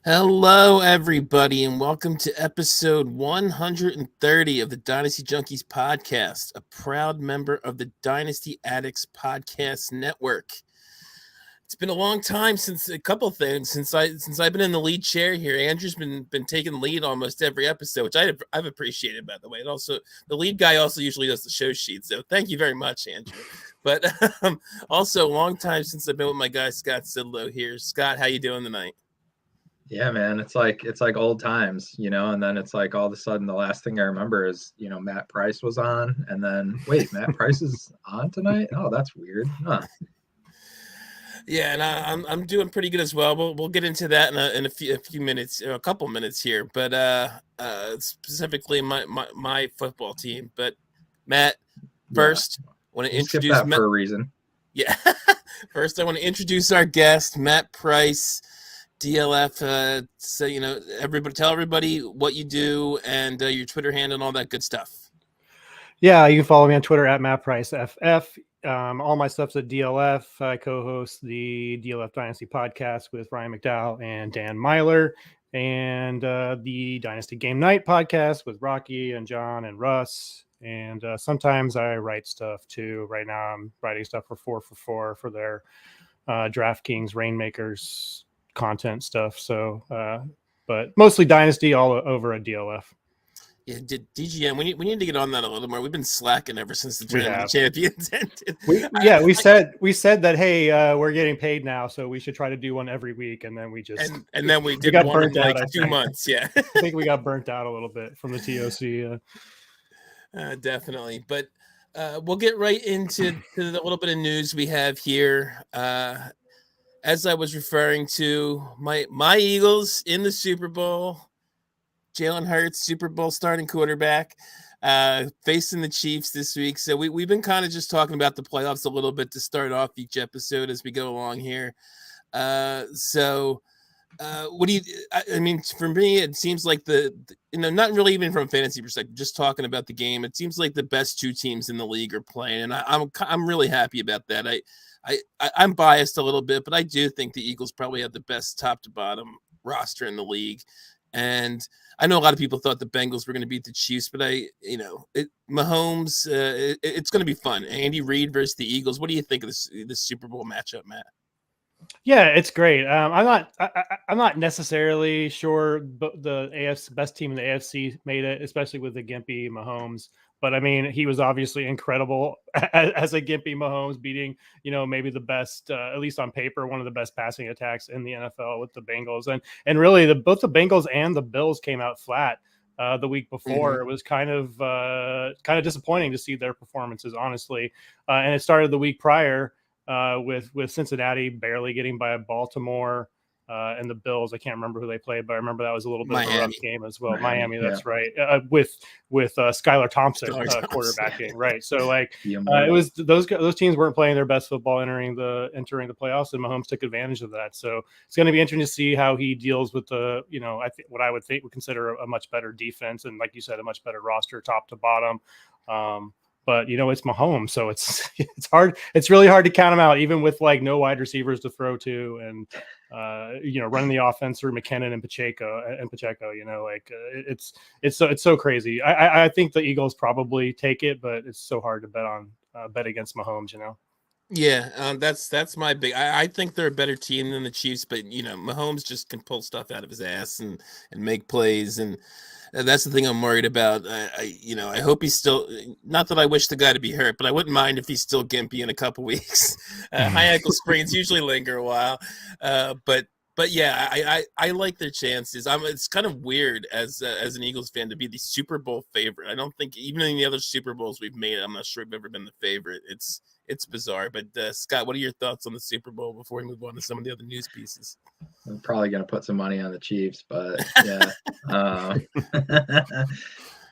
Hello, everybody, and welcome to episode 130 of the Dynasty Junkies podcast, a proud member of the Dynasty Addicts Podcast Network. It's been a long time since I've been in the lead chair here. Andrew's been taking the lead almost every episode, which I've appreciated, by the way. And also, the lead guy also usually does the show sheet, so thank you very much, Andrew. But also, a long time since I've been with my guy Scott Sidlow here. Scott, how you doing tonight? Yeah, man, it's like old times, and then it's like all of a sudden the last thing I remember is, Matt Price was on, and then wait, Matt Price is on tonight? Oh, that's weird. Huh. Yeah, and I'm doing pretty good as well. We'll get into that in a few minutes, a couple minutes here. But specifically my football team. But Matt, first, I want to introduce that for a reason. Yeah, first I want to introduce our guest, Matt Price, DLF. So everybody, tell everybody what you do and your Twitter handle and all that good stuff. Yeah, you can follow me on Twitter at Matt Price FF. All my stuff's at DLF. I co-host the DLF Dynasty podcast with Ryan McDowell and Dan Myler, and the Dynasty Game Night podcast with Rocky and John and Russ. And sometimes I write stuff too. Right now I'm writing stuff for 4for4 for their DraftKings Rainmakers content stuff. So, but mostly Dynasty all over at DLF. Yeah, DGM. We need to get on that a little more. We've been slacking ever since the Tournament of Champions ended. We said that hey, we're getting paid now, so we should try to do one every week, and then we just and then we got one in like 2 months. Yeah, I think we got burnt out a little bit from the TOC. Definitely, but we'll get right into the little bit of news we have here. As I was referring to, my Eagles in the Super Bowl. Jalen Hurts, Super Bowl starting quarterback, facing the Chiefs this week. So we've been kind of just talking about the playoffs a little bit to start off each episode as we go along here. What do you? I mean, for me, it seems like not really even from a fantasy perspective, just talking about the game. It seems like the best two teams in the league are playing, and I'm really happy about that. I'm biased a little bit, but I do think the Eagles probably have the best top to bottom roster in the league. And I know a lot of people thought the Bengals were going to beat the Chiefs, but Mahomes, it's going to be fun. Andy Reid versus the Eagles. What do you think of this Super Bowl matchup, Matt? Yeah, it's great. I'm not necessarily sure the AFC best team in the AFC made it, especially with the gimpy Mahomes. But I mean, he was obviously incredible as a gimpy Mahomes, beating maybe the best, at least on paper, one of the best passing attacks in the NFL with the Bengals. And really, both the Bengals and the Bills came out flat the week before. Mm-hmm. It was kind of disappointing to see their performances, honestly. And it started the week prior with Cincinnati barely getting by Baltimore. And the Bills, I can't remember who they played, but I remember that was a little bit of a rough game as well. Miami, that's right. With Skylar Thompson quarterbacking, right? So it was those teams weren't playing their best football entering the playoffs, and Mahomes took advantage of that. So it's going to be interesting to see how he deals with the I think what I would consider a much better defense, and like you said, a much better roster top to bottom. But it's Mahomes, so it's hard. It's really hard to count him out, even with no wide receivers to throw to, and running the offense through McKinnon and Pacheco. It's so crazy. I think the Eagles probably take it, but it's so hard to bet against Mahomes. Yeah, that's my big. I think they're a better team than the Chiefs, but Mahomes just can pull stuff out of his ass and make plays, and that's the thing I'm worried about. I hope he's still. Not that I wish the guy to be hurt, but I wouldn't mind if he's still gimpy in a couple weeks. High ankle sprains usually linger a while, but yeah, I like their chances. It's kind of weird as an Eagles fan to be the Super Bowl favorite. I don't think even in the other Super Bowls we've made, I'm not sure we've ever been the favorite. It's bizarre. But Scott, what are your thoughts on the Super Bowl before we move on to some of the other news pieces? I'm probably going to put some money on the Chiefs, but yeah.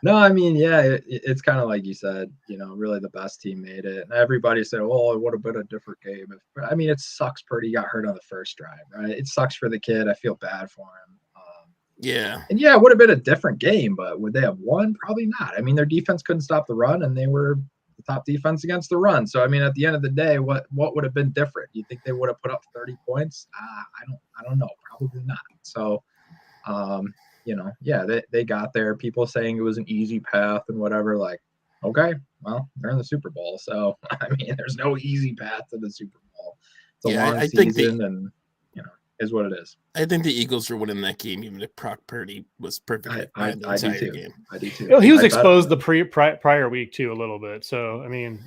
No, I mean, yeah, it's kind of like you said, really the best team made it. And everybody said, oh, it would have been a different game. I mean, it sucks pretty. He got hurt on the first drive, right? It sucks for the kid. I feel bad for him. Yeah. And yeah, it would have been a different game, but would they have won? Probably not. I mean, their defense couldn't stop the run, and they were the top defense against the run. So, I mean, at the end of the day, what would have been different? You think they would have put up 30 points? I don't know. Probably not. So, They got there. People saying it was an easy path and whatever. Like, okay, well, they're in the Super Bowl, so I mean, there's no easy path to the Super Bowl. It's a long season, and is what it is. I think the Eagles were winning that game, even if Brock Purdy was perfectly fine the entire game. I do too. Well, he was exposed the prior week too a little bit, so I mean.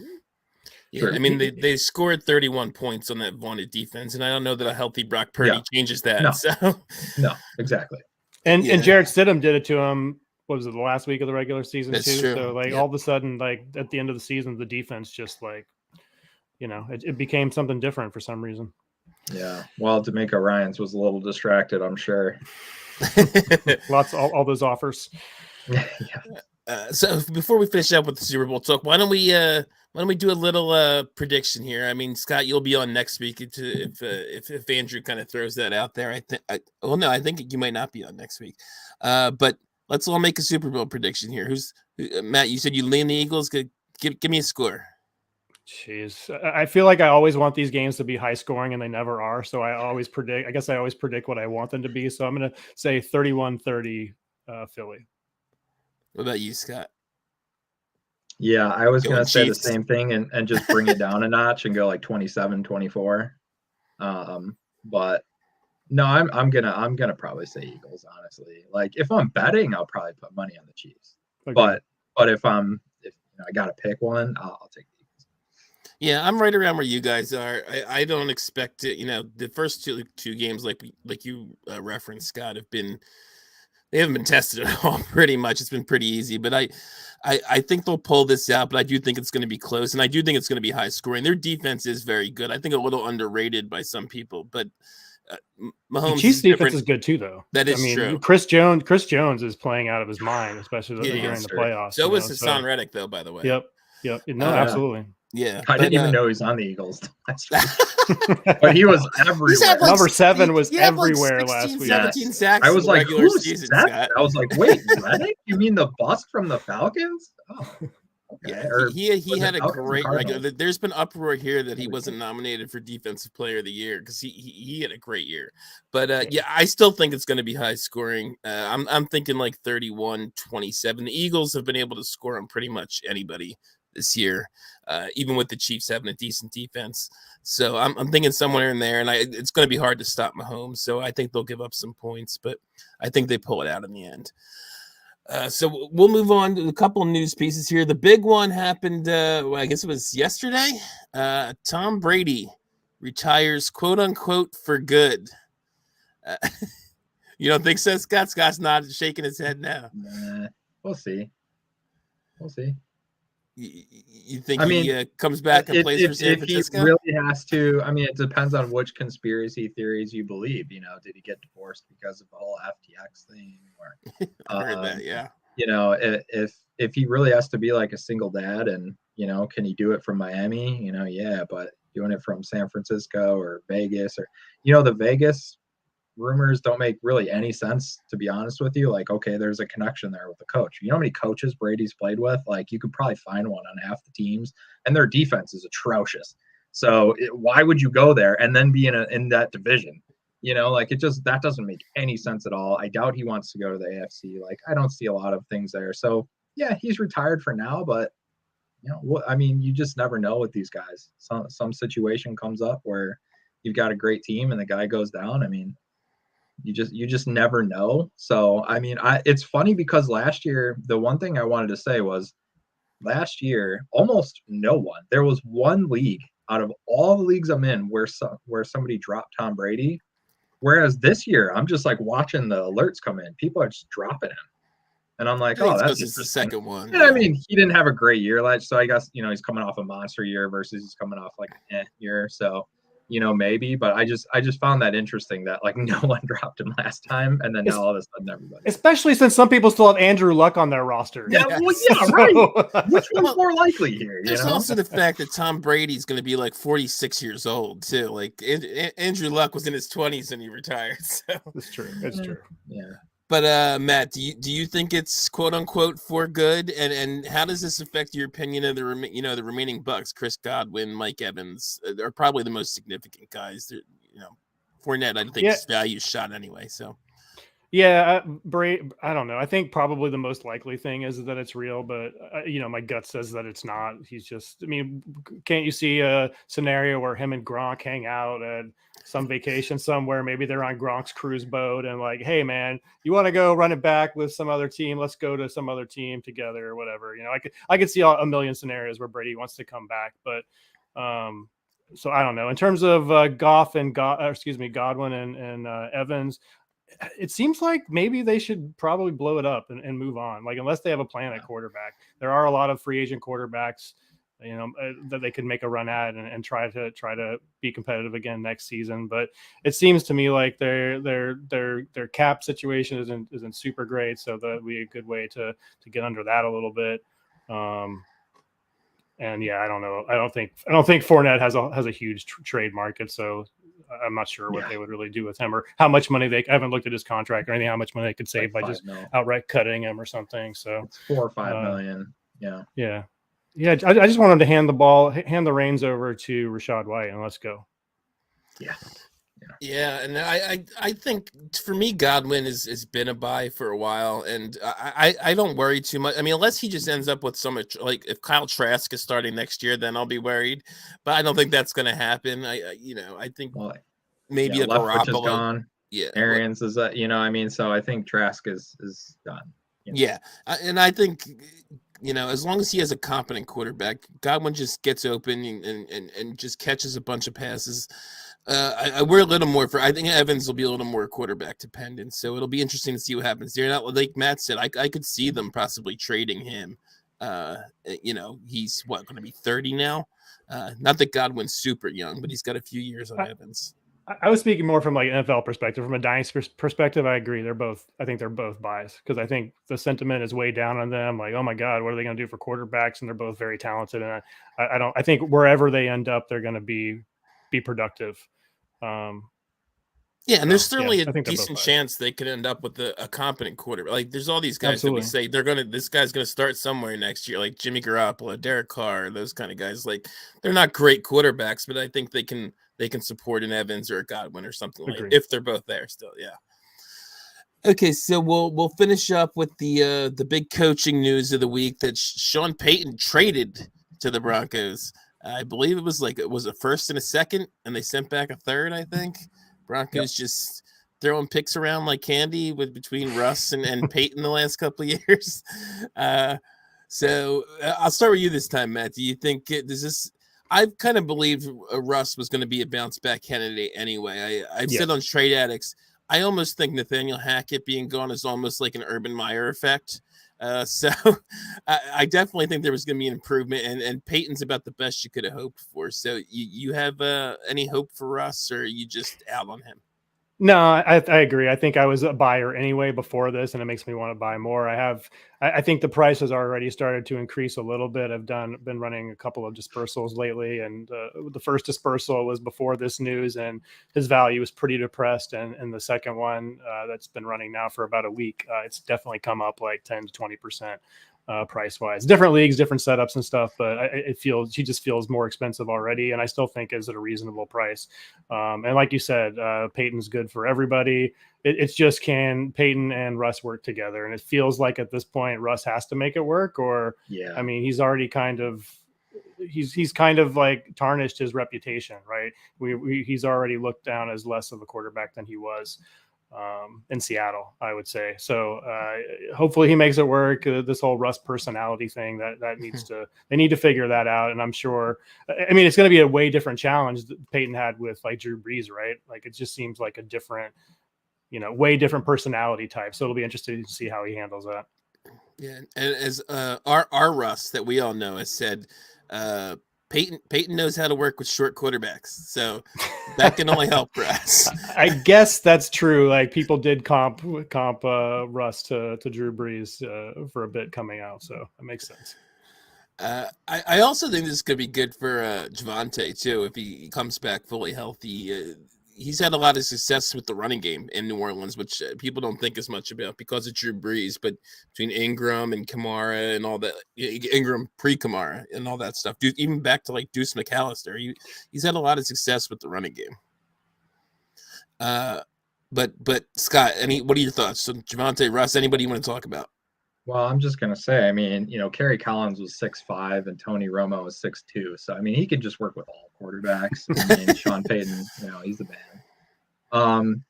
Yeah, sure. I mean, they scored 31 points on that vaunted defense, and I don't know that a healthy Brock Purdy changes that. No, so. No, exactly. And Jarrett Stidham did it to him. What was it, the last week of the regular season That's too? True. So all of a sudden, like at the end of the season, the defense just it became something different for some reason. Yeah. Well, D'Amico Ryans was a little distracted, I'm sure. all those offers. Yeah. So before we finish up with the Super Bowl talk, why don't we do a little prediction here? I mean, Scott, you'll be on next week if Andrew kind of throws that out there. I think you might not be on next week. But let's all make a Super Bowl prediction here. Matt? You said you lean the Eagles. Give me a score. Jeez, I feel like I always want these games to be high scoring, and they never are. So I always predict what I want them to be. So I'm going to say 31-30 Philly. What about you, Scott? Yeah, I was going to say the same thing and just bring it down a notch and go like 27-24. But no, I'm gonna probably say Eagles, honestly. Like if I'm betting, I'll probably put money on the Chiefs. Okay. But if I gotta pick one, I'll take the Eagles. Yeah, I'm right around where you guys are. I don't expect it. The first two games, like you referenced, Scott, they haven't been tested at all. Pretty much, it's been pretty easy. But I think they'll pull this out. But I do think it's going to be close, and I do think it's going to be high scoring. Their defense is very good. I think a little underrated by some people, but Mahomes. The Chiefs' defense is good too, though. That is true. Chris Jones is playing out of his mind, especially during the playoffs. So was Hassan Reddick, though. By the way. Yep. No, absolutely. Yeah, I didn't even know he was on the Eagles. But he was everywhere. Number 7 was everywhere last week. 17 sacks. I was like, who's season, that? I was like, wait, Reddick? You mean the bust from the Falcons? Oh, okay. Yeah, he had a great regular. There's been uproar here that he wasn't nominated for Defensive Player of the Year because he had a great year. But I still think it's going to be high scoring. I'm thinking like 31-27. The Eagles have been able to score on pretty much anybody this year, even with the Chiefs having a decent defense. So I'm thinking somewhere in there, and it's going to be hard to stop Mahomes. So I think they'll give up some points, but I think they pull it out in the end. So we'll move on to a couple of news pieces here. The big one happened, I guess it was yesterday. Tom Brady retires, quote unquote, for good. You don't think so, Scott? Scott's not shaking his head now. Nah, we'll see. You think he comes back and plays for San Francisco? He really has to. I mean, it depends on which conspiracy theories you believe. Did he get divorced because of the whole FTX thing? Or I heard that, yeah. If he really has to be like a single dad, and can he do it from Miami? Yeah, but doing it from San Francisco or Vegas, or the Vegas rumors don't make really any sense, to be honest with you. Like, okay, there's a connection there with the coach. You know how many coaches Brady's played with? Like, you could probably find one on half the teams, and their defense is atrocious. So why would you go there and then be in that division? That doesn't make any sense at all. I doubt he wants to go to the AFC. Like, I don't see a lot of things there. So yeah, he's retired for now, but you just never know with these guys. Some situation comes up where you've got a great team and the guy goes down. You just never know. So, it's funny because last year, the one thing I wanted to say was last year, almost no one, there was one league out of all the leagues I'm in where somebody dropped Tom Brady. Whereas this year, I'm just like watching the alerts come in. People are just dropping him. And I'm like, that's just the second one. Yeah, he didn't have a great year. So I guess, he's coming off a monster year versus he's coming off like an year. So, maybe, but I just found that interesting that like no one dropped him last time, and then now all of a sudden everybody. Especially since some people still have Andrew Luck on their roster. Yeah, right. Which one's more likely here? There's also the fact that Tom Brady's going to be like 46 years old too. Like Andrew Luck was in his 20s and he retired. So that's true. That's true. Yeah. But Matt, do you think it's quote unquote for good? And how does this affect your opinion of the remaining Bucks? Chris Godwin, Mike Evans are probably the most significant guys. Fournette, I think his value is shot anyway. So Yeah, I don't know. I think probably the most likely thing is that it's real, but my gut says that it's not. He's just. I mean, can't you see a scenario where him and Gronk hang out at some vacation somewhere? Maybe they're on Gronk's cruise boat and like, hey man, you want to go run it back with some other team? Let's go to some other team together or whatever. I could see a million scenarios where Brady wants to come back, but so I don't know. In terms of Goff and Godwin and Evans, it seems like maybe they should probably blow it up and move on. Like, unless they have a plan at quarterback, there are a lot of free agent quarterbacks, that they could make a run at and try to be competitive again next season. But it seems to me like their cap situation isn't super great. So that would be a good way to get under that a little bit. And yeah, I don't know. I don't think Fournette has a huge trade market. So I'm not sure what they would really do with him or how much money I haven't looked at his contract or anything, how much money they could save by just outright cutting him or something. So it's 4 or 5 million. Yeah. I just want him to hand the reins over to Rachaad White and let's go. Yeah, and I think for me, Godwin has been a buy for a while, and I don't worry too much. I mean, unless he just ends up with so much, like if Kyle Trask is starting next year, then I'll be worried. But I don't think that's going to happen. I think maybe a Leftwich is Garoppolo. gone. Yeah, Arians is I mean, so I think Trask is done. Yeah, and I think as long as he has a competent quarterback, Godwin just gets open and just catches a bunch of passes. We're a little more I think Evans will be a little more quarterback dependent, so it'll be interesting to see what happens. They're not, like Matt said, I could see them possibly trading him. He's going to be 30 now. Not that Godwin's super young, but he's got a few years on Evans. I was speaking more from like an NFL perspective. From a Dynasty perspective, I agree. I think they're both buys because I think the sentiment is way down on them. Like, oh my God, what are they going to do for quarterbacks? And they're both very talented. And I think wherever they end up, they're going to be productive. And there's certainly a decent chance they could end up with a competent quarterback. Like, there's all these guys that we say this guy's gonna start somewhere next year, like Jimmy Garoppolo, Derek Carr, those kind of guys. Like, they're not great quarterbacks, but I think they can support an Evans or a Godwin or something like if they're both there still. Yeah. Okay, so we'll finish up with the big coaching news of the week that Sean Payton traded to the Broncos. I believe it was a first and a second, and they sent back a third, I think. Broncos just throwing picks around like candy between Russ and Peyton the last couple of years. So I'll start with you this time, Matt. Do you think I kind of believe Russ was going to be a bounce back candidate anyway. I've said on Trade Addicts, I almost think Nathaniel Hackett being gone is almost like an Urban Meyer effect. So I definitely think there was going to be an improvement, and Peyton's about the best you could have hoped for. So you have any hope for Russ, or are you just out on him? No, I agree. I think I was a buyer anyway before this, and it makes me want to buy more. I think the price has already started to increase a little bit. I've been running a couple of dispersals lately, and the first dispersal was before this news, and his value was pretty depressed. And the second one that's been running now for about a week, it's definitely come up like 10 to 20%. Price wise, different leagues, different setups and stuff, but he just feels more expensive already. And I still think is at a reasonable price. And like you said, Peyton's good for everybody. It's just, can Peyton and Russ work together? And it feels like at this point, Russ has to make it work, I mean, he's already he's kind of like tarnished his reputation, right? He's already looked down as less of a quarterback than he was in Seattle, I would say. So hopefully he makes it work. This whole Russ personality thing that they need to figure that out. And I'm sure, I mean, it's going to be a way different challenge that Peyton had with like Drew Brees, right? Like, it just seems like a different, way different personality type. So it'll be interesting to see how he handles that. Yeah. And as our Russ that we all know has said, Peyton knows how to work with short quarterbacks, so that can only help Russ. I guess that's true. Like, people did comp Russ to Drew Brees for a bit coming out, so that makes sense. I also think this is going to be good for Javonte too if he comes back fully healthy. He's had a lot of success with the running game in New Orleans, which people don't think as much about because of Drew Brees. But between Ingram and Kamara and all that, Ingram pre-Kamara and all that stuff, even back to like Deuce McAllister, he's had a lot of success with the running game. But Scott, what are your thoughts? So Javonte, Russ, anybody you want to talk about? Well, I'm just gonna say, I mean, Kerry Collins was 6'5" and Tony Romo was 6'2", so I mean, he could just work with all quarterbacks. I mean, Sean Payton, he's the man.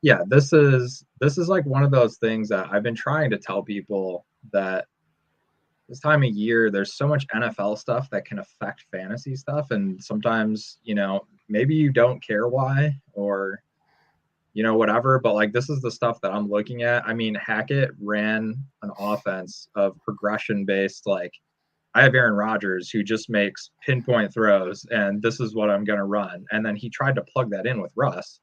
Yeah, this is like one of those things that I've been trying to tell people, that this time of year there's so much NFL stuff that can affect fantasy stuff, and sometimes maybe you don't care why, or whatever. But like, this is the stuff that I'm looking at. I mean, Hackett ran an offense of progression based, like, I have Aaron Rodgers who just makes pinpoint throws, and this is what I'm going to run. And then he tried to plug that in with Russ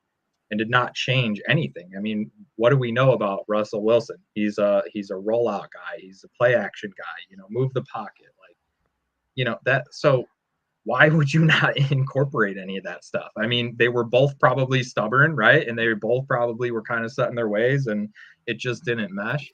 and did not change anything. I mean, what do we know about Russell Wilson? He's a rollout guy. He's a play action guy, move the pocket. Like, that. So why would you not incorporate any of that stuff? I mean, they were both probably stubborn, right? And they both probably were kind of set in their ways, and it just didn't mesh.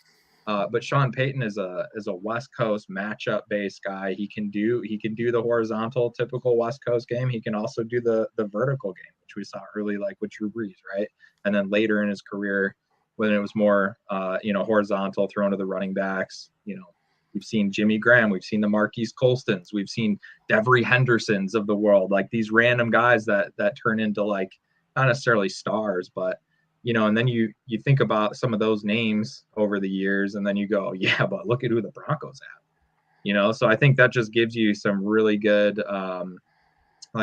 But Sean Payton is a West Coast matchup based guy. He can do the horizontal typical West Coast game. He can also do the vertical game, which we saw early, like with Drew Brees, right? And then later in his career, when it was more horizontal, thrown to the running backs, we've seen Jimmy Graham, we've seen the Marquise Colstons, we've seen Devery Hendersons of the world, like these random guys that turn into, like, not necessarily stars, but and then you think about some of those names over the years, and then you go, yeah, but look at who the Broncos have. So I think that just gives you some really good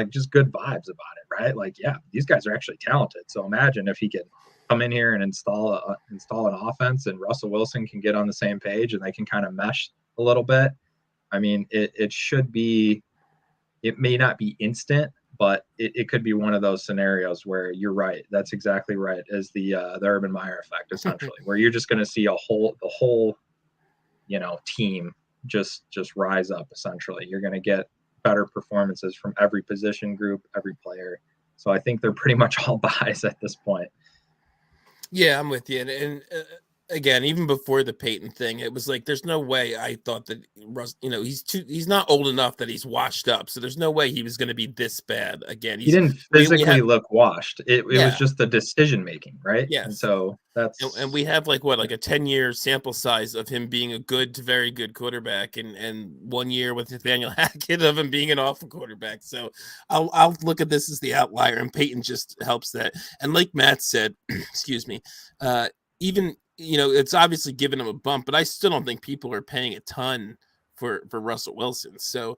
just good vibes about it, right? Like, yeah, these guys are actually talented. So imagine if he can come in here and install an offense, and Russell Wilson can get on the same page, and they can kind of mesh a little bit. I mean, it may not be instant, but it could be one of those scenarios where you're right. That's exactly right. As the Urban Meyer effect, essentially, where you're just going to see the whole team just rise up. Essentially, you're going to get better performances from every position group, every player. So I think they're pretty much all buys at this point. Yeah, I'm with you. And again, even before the Peyton thing, it was like, there's no way I thought that Russ, he's not old enough that he's washed up. So there's no way he was going to be this bad. Again, he didn't physically look washed. It was just the decision making, right? Yes. And so and we have like a 10-year sample size of him being a good to very good quarterback, and 1 year with Nathaniel Hackett of him being an awful quarterback. So I'll look at this as the outlier, and Peyton just helps that. And like Matt said, excuse me, even it's obviously given him a bump, but I still don't think people are paying a ton for Russell Wilson. So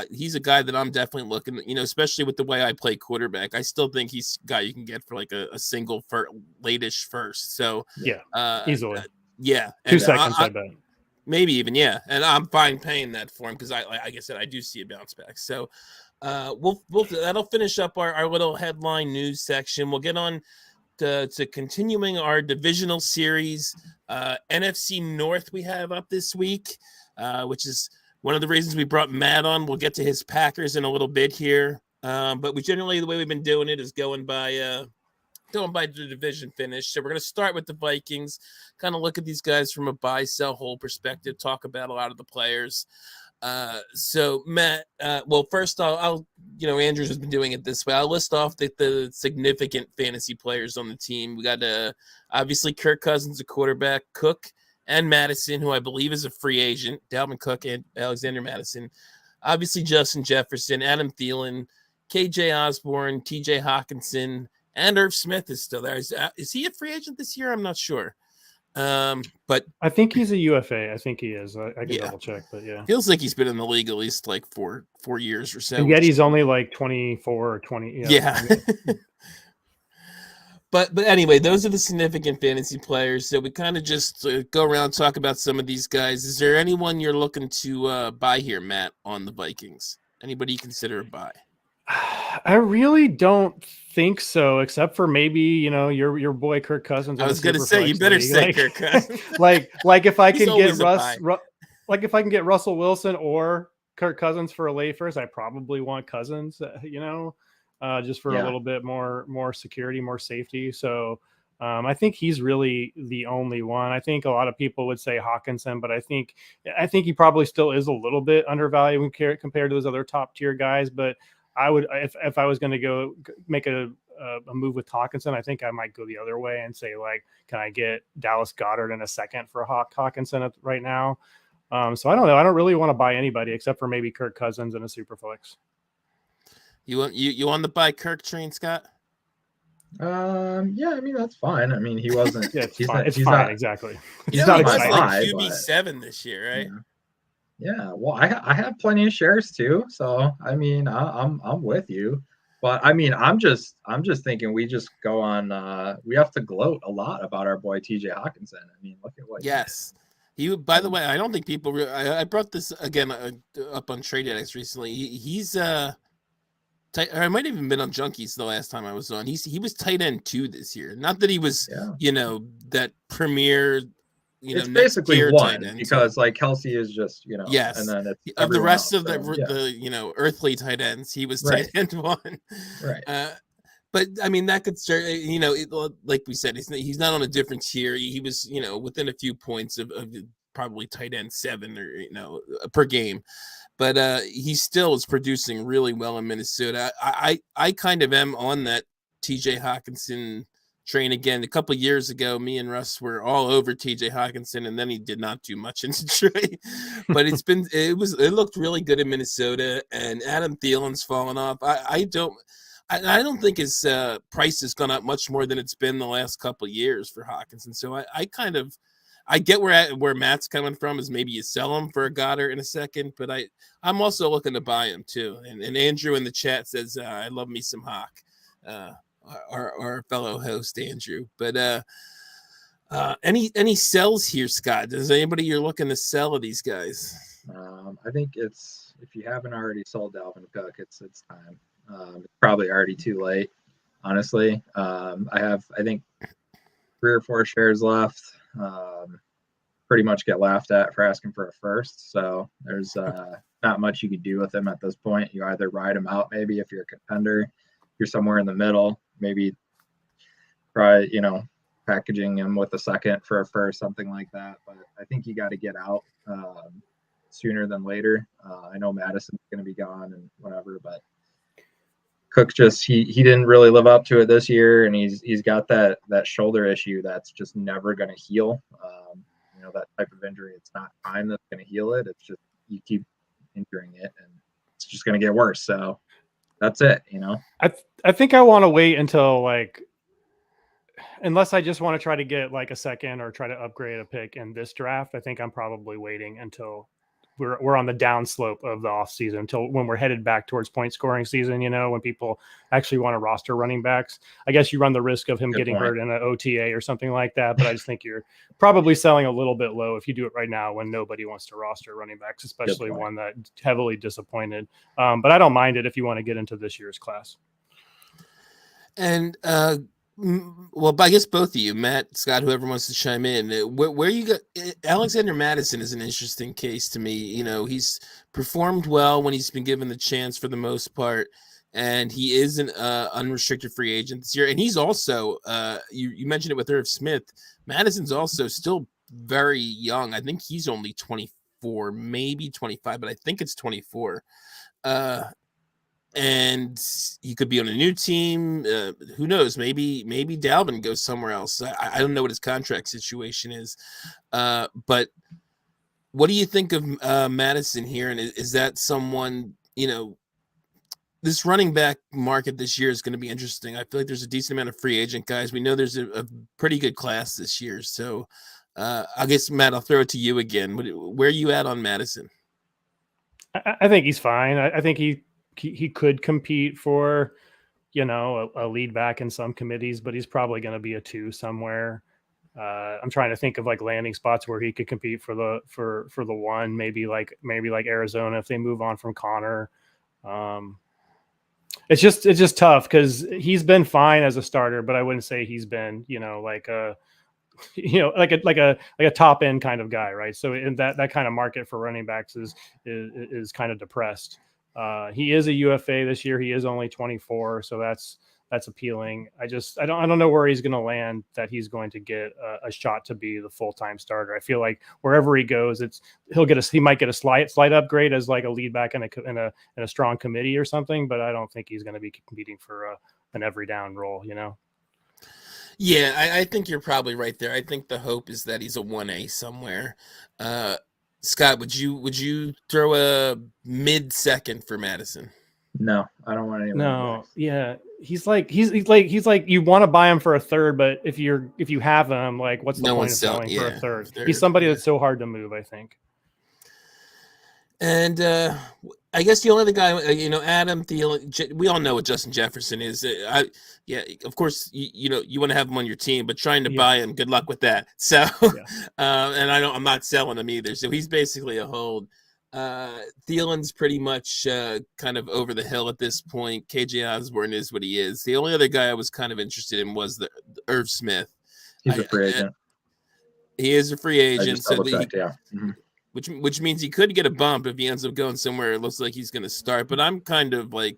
he's a guy that I'm definitely looking, especially with the way I play quarterback. I still think he's a guy you can get for like a single late-ish first. So yeah, easily. Yeah. 2 seconds, I bet. Maybe even, yeah. And I'm fine paying that for him, because like I said, I do see a bounce back. So we'll that'll finish up our little headline news section. We'll get on to continuing our divisional series. NFC North we have up this week, which is one of the reasons we brought Matt on. We'll get to his Packers in a little bit here, but we generally, the way we've been doing it is going by the division finish. So we're going to start with the Vikings, kind of look at these guys from a buy, sell, hold perspective, talk about a lot of the players. So Matt, well, first I'll Andrews has been doing it this way. I'll list off the significant fantasy players on the team. We got obviously Kirk Cousins, a quarterback, Cook and Madison, who I believe is a free agent, Dalvin Cook and Alexander Madison, obviously Justin Jefferson, Adam Thielen, KJ Osborne, TJ Hawkinson, and Irv Smith is still there. Is he a free agent this year? I'm not sure. But I think he's a UFA. I think he is. I can double check, but yeah. Feels like he's been in the league at least like four years or so. And yet he's only like 24 or 20. Yeah. But anyway, those are the significant fantasy players. So we kind of just go around, talk about some of these guys. Is there anyone you're looking to buy here, Matt, on the Vikings? Anybody you consider a buy? I really don't think so, except for maybe, your boy Kirk Cousins. I was going to say, you better say Kirk Cousins. like if I can get Russell Wilson or Kirk Cousins for a late first, I probably want Cousins, just for a little bit more security, more safety. So I think he's really the only one. I think a lot of people would say Hawkinson, but I think he probably still is a little bit undervalued compared to those other top tier guys. But I would, if I was going to go make a a move with Hawkinson, I think I might go the other way and say, like, can I get Dallas Goedert in a second for Hawkinson right now? So I don't know. I don't really want to buy anybody except for maybe Kirk Cousins in a super flex. You want to buy Kirk train, Scott? Yeah, I mean that's fine. I mean he wasn't. Yeah, it's he's fine. Not, it's he's fine. not, Exactly. He's He's not not excited. excited. Like QB7 this year, right? Yeah. Well, I have plenty of shares too, so I mean I'm with you. But I mean I'm just thinking we just go on. We have to gloat a lot about our boy TJ Hawkinson. I mean look at what. Yes. By the way, I don't think people. I brought this again up on Trade Addicts recently. He's or I might have even been on Junkies the last time I was on. He was tight end 2 this year. Not that he was, that premier, it's basically one tight end, because like Kelsey is just, yes. And then it's of the rest else, of the earthly tight ends, he was right. tight end 1. Right. But I mean, that could start, like we said, he's not on a different tier. He was, within a few points of probably tight end 7 or, per game. But he still is producing really well in Minnesota. I kind of am on that TJ Hawkinson train again. A couple of years ago, me and Russ were all over TJ Hawkinson, and then he did not do much in Detroit. But it looked really good in Minnesota, and Adam Thielen's fallen off. I don't think his price has gone up much more than it's been the last couple of years for Hawkinson. So I get where Matt's coming from, is maybe you sell him for a Goddard in a second, but I'm also looking to buy him too. And Andrew in the chat says, I love me some Hawk, our fellow host Andrew. But any sells here, Scott? Is anybody you're looking to sell of these guys? I think it's, if you haven't already sold Dalvin Cook, it's time. It's probably already too late, honestly. I think 3 or 4 shares left. Pretty much get laughed at for asking for a first. So there's not much you could do with him at this point. You either ride him out, maybe if you're a contender, if you're somewhere in the middle, maybe try, packaging him with a second for a first, something like that. But I think you got to get out sooner than later. I know Madison's going to be gone and whatever, but Cook just he didn't really live up to it this year, and he's got that shoulder issue that's just never going to heal. That type of injury, it's not time that's going to heal it. It's just you keep injuring it, and it's just going to get worse. So that's it. I think I want to wait until unless I just want to try to get like a second or try to upgrade a pick in this draft. I think I'm probably waiting until we're on the downslope of the off season, until when we're headed back towards point scoring season, when people actually want to roster running backs. I guess you run the risk of him getting hurt in an OTA or something like that, but I just think you're probably selling a little bit low if you do it right now when nobody wants to roster running backs, especially one that heavily disappointed. But I don't mind it if you want to get into this year's class. And well, I guess both of you, Matt, Scott, whoever wants to chime in, where you got Alexander Mattison is an interesting case to me. He's performed well when he's been given the chance for the most part, and he is an unrestricted free agent this year. And he's also, you mentioned it with Irv Smith, Madison's also still very young. I think he's only 24, maybe 25, but I think it's 24. And he could be on a new team. Who knows? Maybe Dalvin goes somewhere else. I don't know what his contract situation is. But what do you think of Madison here? And is that someone, this running back market this year is going to be interesting. I feel like there's a decent amount of free agent guys. We know there's a pretty good class this year. So I guess, Matt, I'll throw it to you again. Where are you at on Madison? I think he's fine. I think he could compete for, a lead back in some committees, but he's probably going to be a 2 somewhere. I'm trying to think of like landing spots where he could compete for the 1, maybe like Arizona if they move on from Connor. It's just tough because he's been fine as a starter, but I wouldn't say he's been, like a top end kind of guy, right? So in that kind of market for running backs is kind of depressed. He is a UFA this year. He is only 24, so that's appealing. I don't know where he's going to land that he's going to get a shot to be the full-time starter. I feel like wherever he goes, he might get a slight upgrade as like a lead back in a strong committee or something, but I don't think he's going to be competing for an every down role, Yeah, I think you're probably right there. I think the hope is that he's a 1A somewhere. Scott, would you throw a mid-second for Madison? No, I don't want any. No, yeah, he's like you want to buy him for a third, but if you have him, like, what's the point of selling for a third? He's somebody that's so hard to move, I think. And I guess the only other guy, Adam Thielen, we all know what Justin Jefferson is. Of course, you want to have him on your team, but trying to buy him, good luck with that. So, and I'm not selling him either. So he's basically a hold. Thielen's pretty much kind of over the hill at this point. KJ Osborne is what he is. The only other guy I was kind of interested in was the Irv Smith. He's a free agent. He is a free agent. So Mm-hmm. Which means he could get a bump if he ends up going somewhere it looks like he's going to start. But I'm kind of like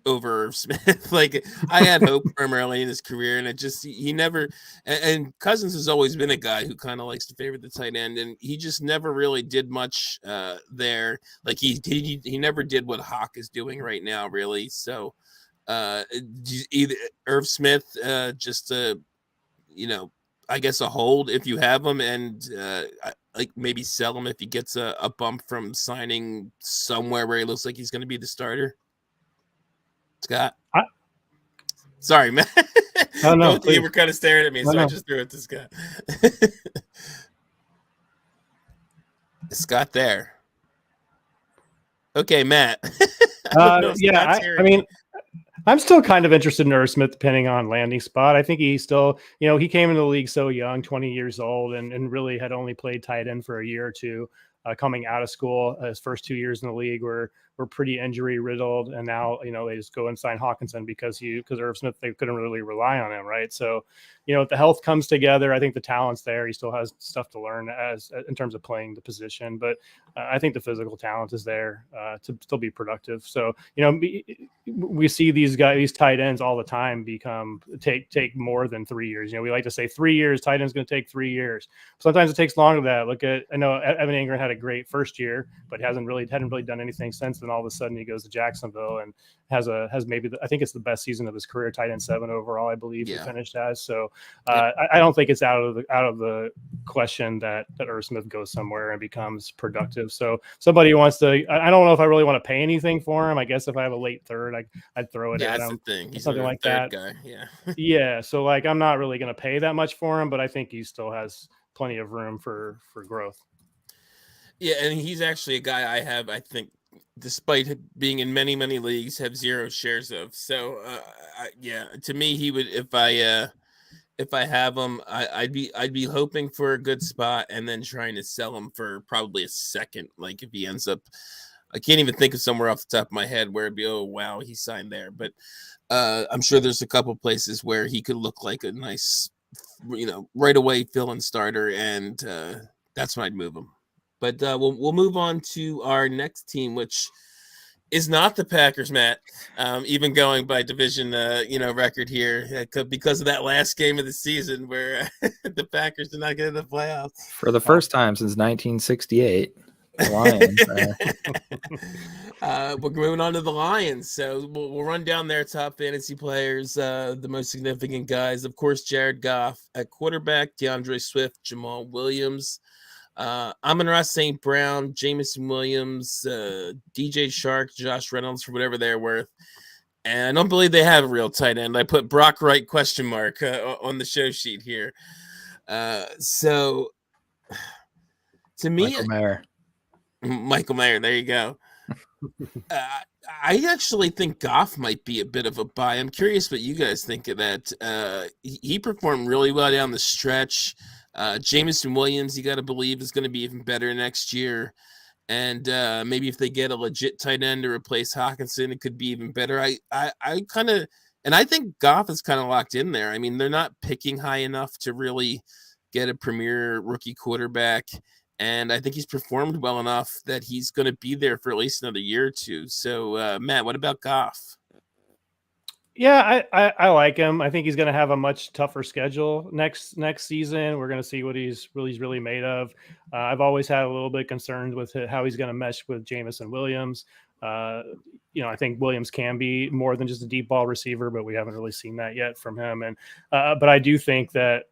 over Irv Smith. Like, I had hope for him early in his career, and he never. And Cousins has always been a guy who kind of likes to favor the tight end, and he just never really did much there. Like he never did what Hawk is doing right now, really. So either Irv Smith, I guess a hold if you have him, and like maybe sell him if he gets a bump from signing somewhere where he looks like he's going to be the starter. Scott? Sorry, man. Oh, no, you were kind of staring at me, so I just threw it to Scott. Is Scott there? Okay, Matt. I mean, I'm still kind of interested in Irv Smith, depending on landing spot. I think he still, he came into the league so young, 20 years old, and really had only played tight end for a year or two coming out of school. His first 2 years in the league were pretty injury riddled, and now they just go and sign Hawkinson because Irv Smith, they couldn't really rely on him, right? So if the health comes together, I think the talent's there. He still has stuff to learn in terms of playing the position, but I think the physical talent is there to still be productive. So we see these tight ends all the time take more than 3 years. We like to say 3 years, tight end's going to take 3 years. Sometimes it takes longer than that. I know Evan Ingram had a great first year, but hadn't really done anything since then. All of a sudden he goes to Jacksonville and has maybe I think it's the best season of his career, tight end 7 overall, I believe he finished as. So I don't think it's out of the question that Irv Smith goes somewhere and becomes productive. So somebody who wants to, I don't know if I really want to pay anything for him. I guess if I have a late third, I'd throw it at him. That's the thing. He's something like that. Guy. Yeah. Yeah. So I'm not really going to pay that much for him, but I think he still has plenty of room for growth. Yeah, and he's actually a guy I think, despite being in many, many leagues, have 0 shares of. So, to me, he would, if I have him, I'd be hoping for a good spot and then trying to sell him for probably a second. Like, if he ends up, I can't even think of somewhere off the top of my head where it'd be, oh wow, he signed there. But I'm sure there's a couple places where he could look like a nice, right away fill-in starter, and that's when I'd move him. But we'll move on to our next team, which is not the Packers, Matt. Even going by division, record here, because of that last game of the season where the Packers did not get in the playoffs for the first time since 1968. The Lions. We're moving on to the Lions, so we'll run down their top fantasy players, the most significant guys. Of course, Jared Goff at quarterback, DeAndre Swift, Jamal Williams. Amon-Ra St. Brown, Jamison Williams, DJ Shark, Josh Reynolds for whatever they're worth. And I don't believe they have a real tight end. I put Brock Wright ? On the show sheet here. So to me, Michael Mayer, there you go. I actually think Goff might be a bit of a buy. I'm curious what you guys think of that. He performed really well down the stretch. Jamison Williams, you got to believe, is going to be even better next year. And maybe if they get a legit tight end to replace Hawkinson, it could be even better. I think Goff is kind of locked in there. I mean, they're not picking high enough to really get a premier rookie quarterback. And I think he's performed well enough that he's going to be there for at least another year or two. So, Matt, what about Goff? Yeah, I like him. I think he's going to have a much tougher schedule next season. We're going to see what he's really made of. I've always had a little bit concerned with how he's going to mesh with Jamison Williams, I think Williams can be more than just a deep ball receiver, but we haven't really seen that yet from him. And but I do think that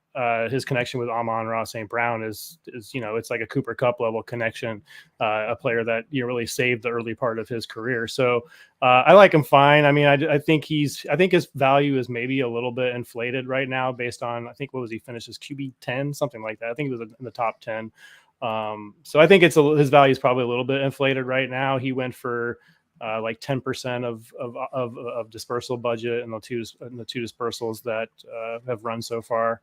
his connection with Amon-Ra St. Brown is it's like a Cooper Kupp level connection, a player that really saved the early part of his career. So I like him fine. I mean, I think his value is maybe a little bit inflated right now based on, I think, what was he finished as QB 10, something like that. I think it was in the top 10. So I think his value is probably a little bit inflated right now. He went for like 10% of dispersal budget and the two dispersals that have run so far.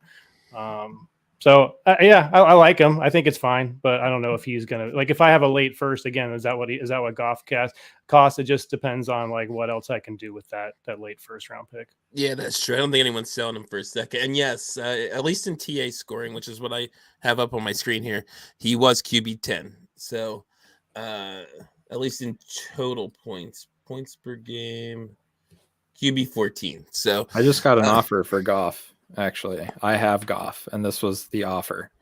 I like him. I think it's fine, but I don't know if he's gonna, like, if I have a late first again, is that what Goff costs? It just depends on like what else I can do with that late first round pick. Yeah, that's true. I don't think anyone's selling him for a second. And yes, at least in TA scoring, which is what I have up on my screen here, he was QB 10. So at least in total points per game, QB 14. So I just got an offer for Goff. Actually, I have Goff, and this was the offer.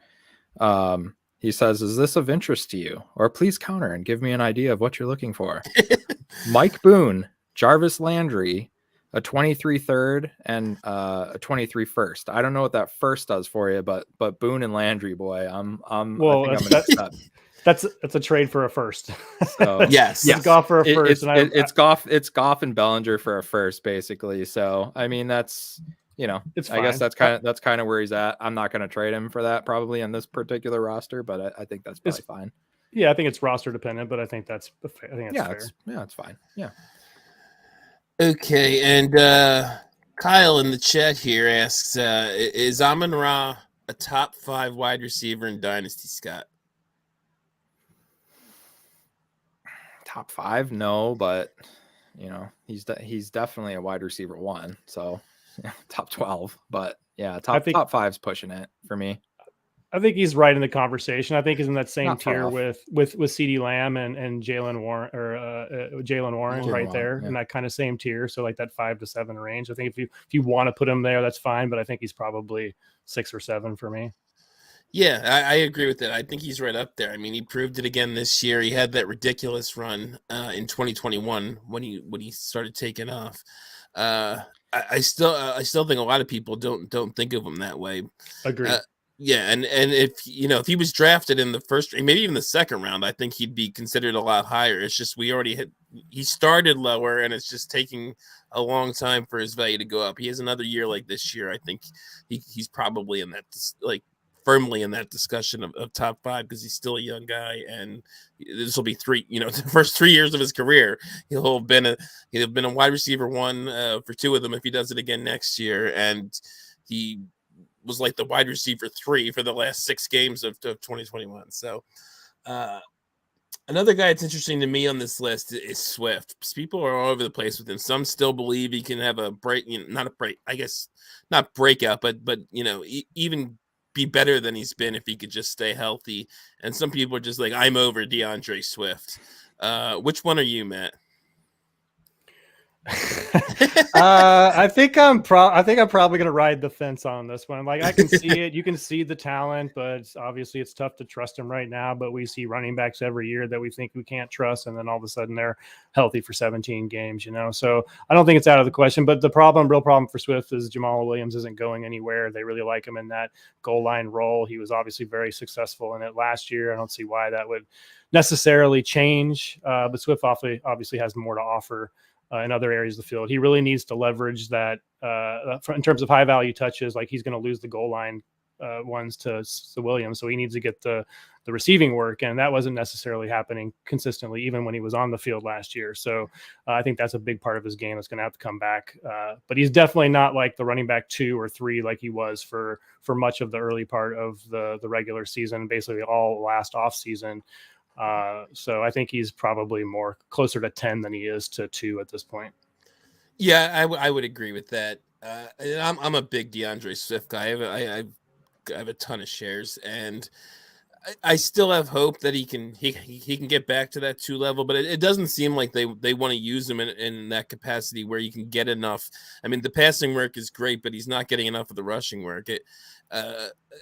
He says, "Is this of interest to you? Or please counter and give me an idea of what you're looking for." Mike Boone, Jarvis Landry, a 23 third and a 23 first. I don't know what that first does for you, but Boone and Landry, boy, that's a trade for a first. So yes, it's Goff for a first. It's Goff and Bellinger for a first, basically. So I mean, that's, it's I guess that's kind of where he's at. I'm not going to trade him for that probably in this particular roster, but I think that's probably fine. Yeah, I think it's roster dependent, but I think that's fair. It's fine. Yeah. Okay, and Kyle in the chat here asks, is Amon-Ra a top 5 wide receiver in Dynasty, Scott? Top 5? No, but he's definitely a wide receiver 1. So top 12, but yeah, top 5's pushing it for me. I think he's right in the conversation. I think he's in that same tier with CeeDee Lamb and Jalen Warren right there in that kind of same tier. So like that 5 to 7 range. I think if you want to put him there, that's fine. But I think he's probably 6 or 7 for me. Yeah, I agree with that. I think he's right up there. I mean, he proved it again this year. He had that ridiculous run in 2021 when he started taking off. I still think a lot of people don't think of him that way. Agreed. Yeah, and if he was drafted in the first, maybe even the second round, I think he'd be considered a lot higher. It's just he started lower, and it's just taking a long time for his value to go up. He has another year like this year. I think he's probably in that, like, firmly in that discussion of top 5 because he's still a young guy, and this will be the first 3 years of his career. He'll have been a wide receiver 1 for 2 of them if he does it again next year, and he was like the wide receiver 3 for the last 6 games of 2021. So another guy that's interesting to me on this list is Swift. People are all over the place with him. Some still believe he can have a break, not breakout, but even be better than he's been if he could just stay healthy. And some people are just like, I'm over DeAndre Swift. Which one are you, Matt? I think I'm probably going to ride the fence on this one. Like, I can see it. You can see the talent, but obviously it's tough to trust him right now. But we see running backs every year that we think we can't trust, and then all of a sudden they're healthy for 17 games, So I don't think it's out of the question. But the real problem for Swift is Jamal Williams isn't going anywhere. They really like him in that goal line role. He was obviously very successful in it last year. I don't see why that would necessarily change. But Swift obviously has more to offer in other areas of the field. He really needs to leverage that in terms of high value touches. Like, he's going to lose the goal line ones to Williams, so he needs to get the receiving work, and that wasn't necessarily happening consistently even when he was on the field last year. So I think that's a big part of his game that's going to have to come back. But he's definitely not like the running back 2 or 3 like he was for much of the early part of the regular season, basically all last off season. So I think he's probably more closer to 10 than he is to 2 at this point. Yeah, I would agree with that. I'm a big DeAndre Swift guy. I have a ton of shares, and I still have hope that he can get back to that 2 level, but it doesn't seem like they want to use him in that capacity where you can get enough. I mean, the passing work is great, but he's not getting enough of the rushing work.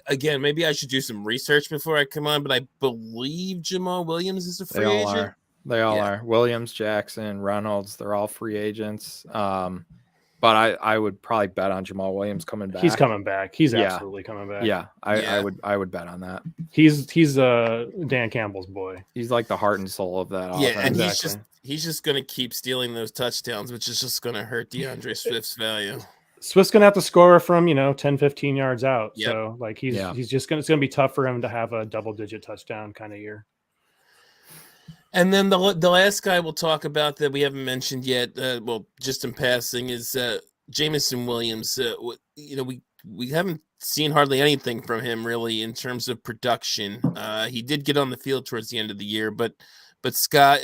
Again, maybe I should do some research before I come on, but I believe Jamal Williams is a free agent. They all Yeah. are. Williams, Jackson, Reynolds, they're all free agents. But I would probably bet on Jamal Williams coming back. He's coming back. He's Yeah. absolutely coming back. Yeah, I would bet on that. He's Dan Campbell's boy. He's like the heart and soul of that Yeah, offense. and he's just going to keep stealing those touchdowns, which is just going to hurt DeAndre Swift's value. Swift's going to have to score from 10, 15 yards out. Yep. So like he's just going to be tough for him to have a double-digit touchdown kind of year. And then the last guy we'll talk about that we haven't mentioned yet, well, just in passing, is Jameson Williams. We haven't seen hardly anything from him really in terms of production. He did get on the field towards the end of the year, but Scott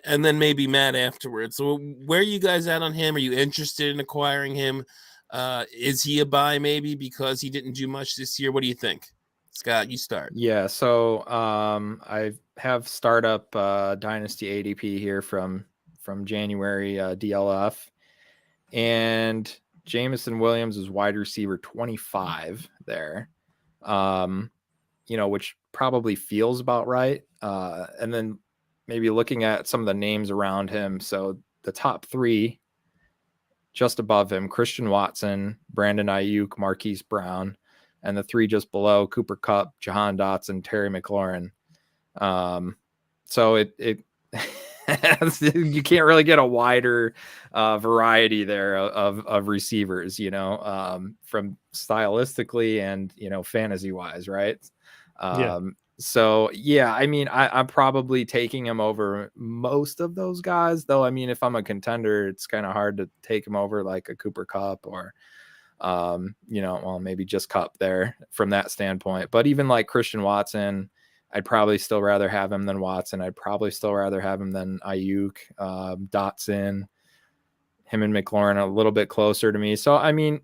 and then maybe Matt afterwards. So where are you guys at on him? Are you interested in acquiring him? Is he a buy maybe because he didn't do much this year? What do you think? Scott, you start. Yeah, so I have startup Dynasty ADP here from January DLF, and Jameson Williams is wide receiver 25 there, which probably feels about right. And then maybe looking at some of the names around him, so the top three just above him: Christian Watson, Brandon Ayuk, Marquise Brown. And the three just below: Cooper Kupp, Jahan Dotson, Terry McLaurin. So it you can't really get a wider variety there of receivers, from stylistically and fantasy wise, right? So yeah, I mean, I'm probably taking him over most of those guys, though. I mean, if I'm a contender, it's kind of hard to take him over like a Cooper Kupp or maybe just Kupp there from that standpoint. But even like Christian Watson, I'd probably still rather have him than Watson. I'd probably still rather have him than Ayuk. Dotson, him and McLaurin a little bit closer to me. So I mean,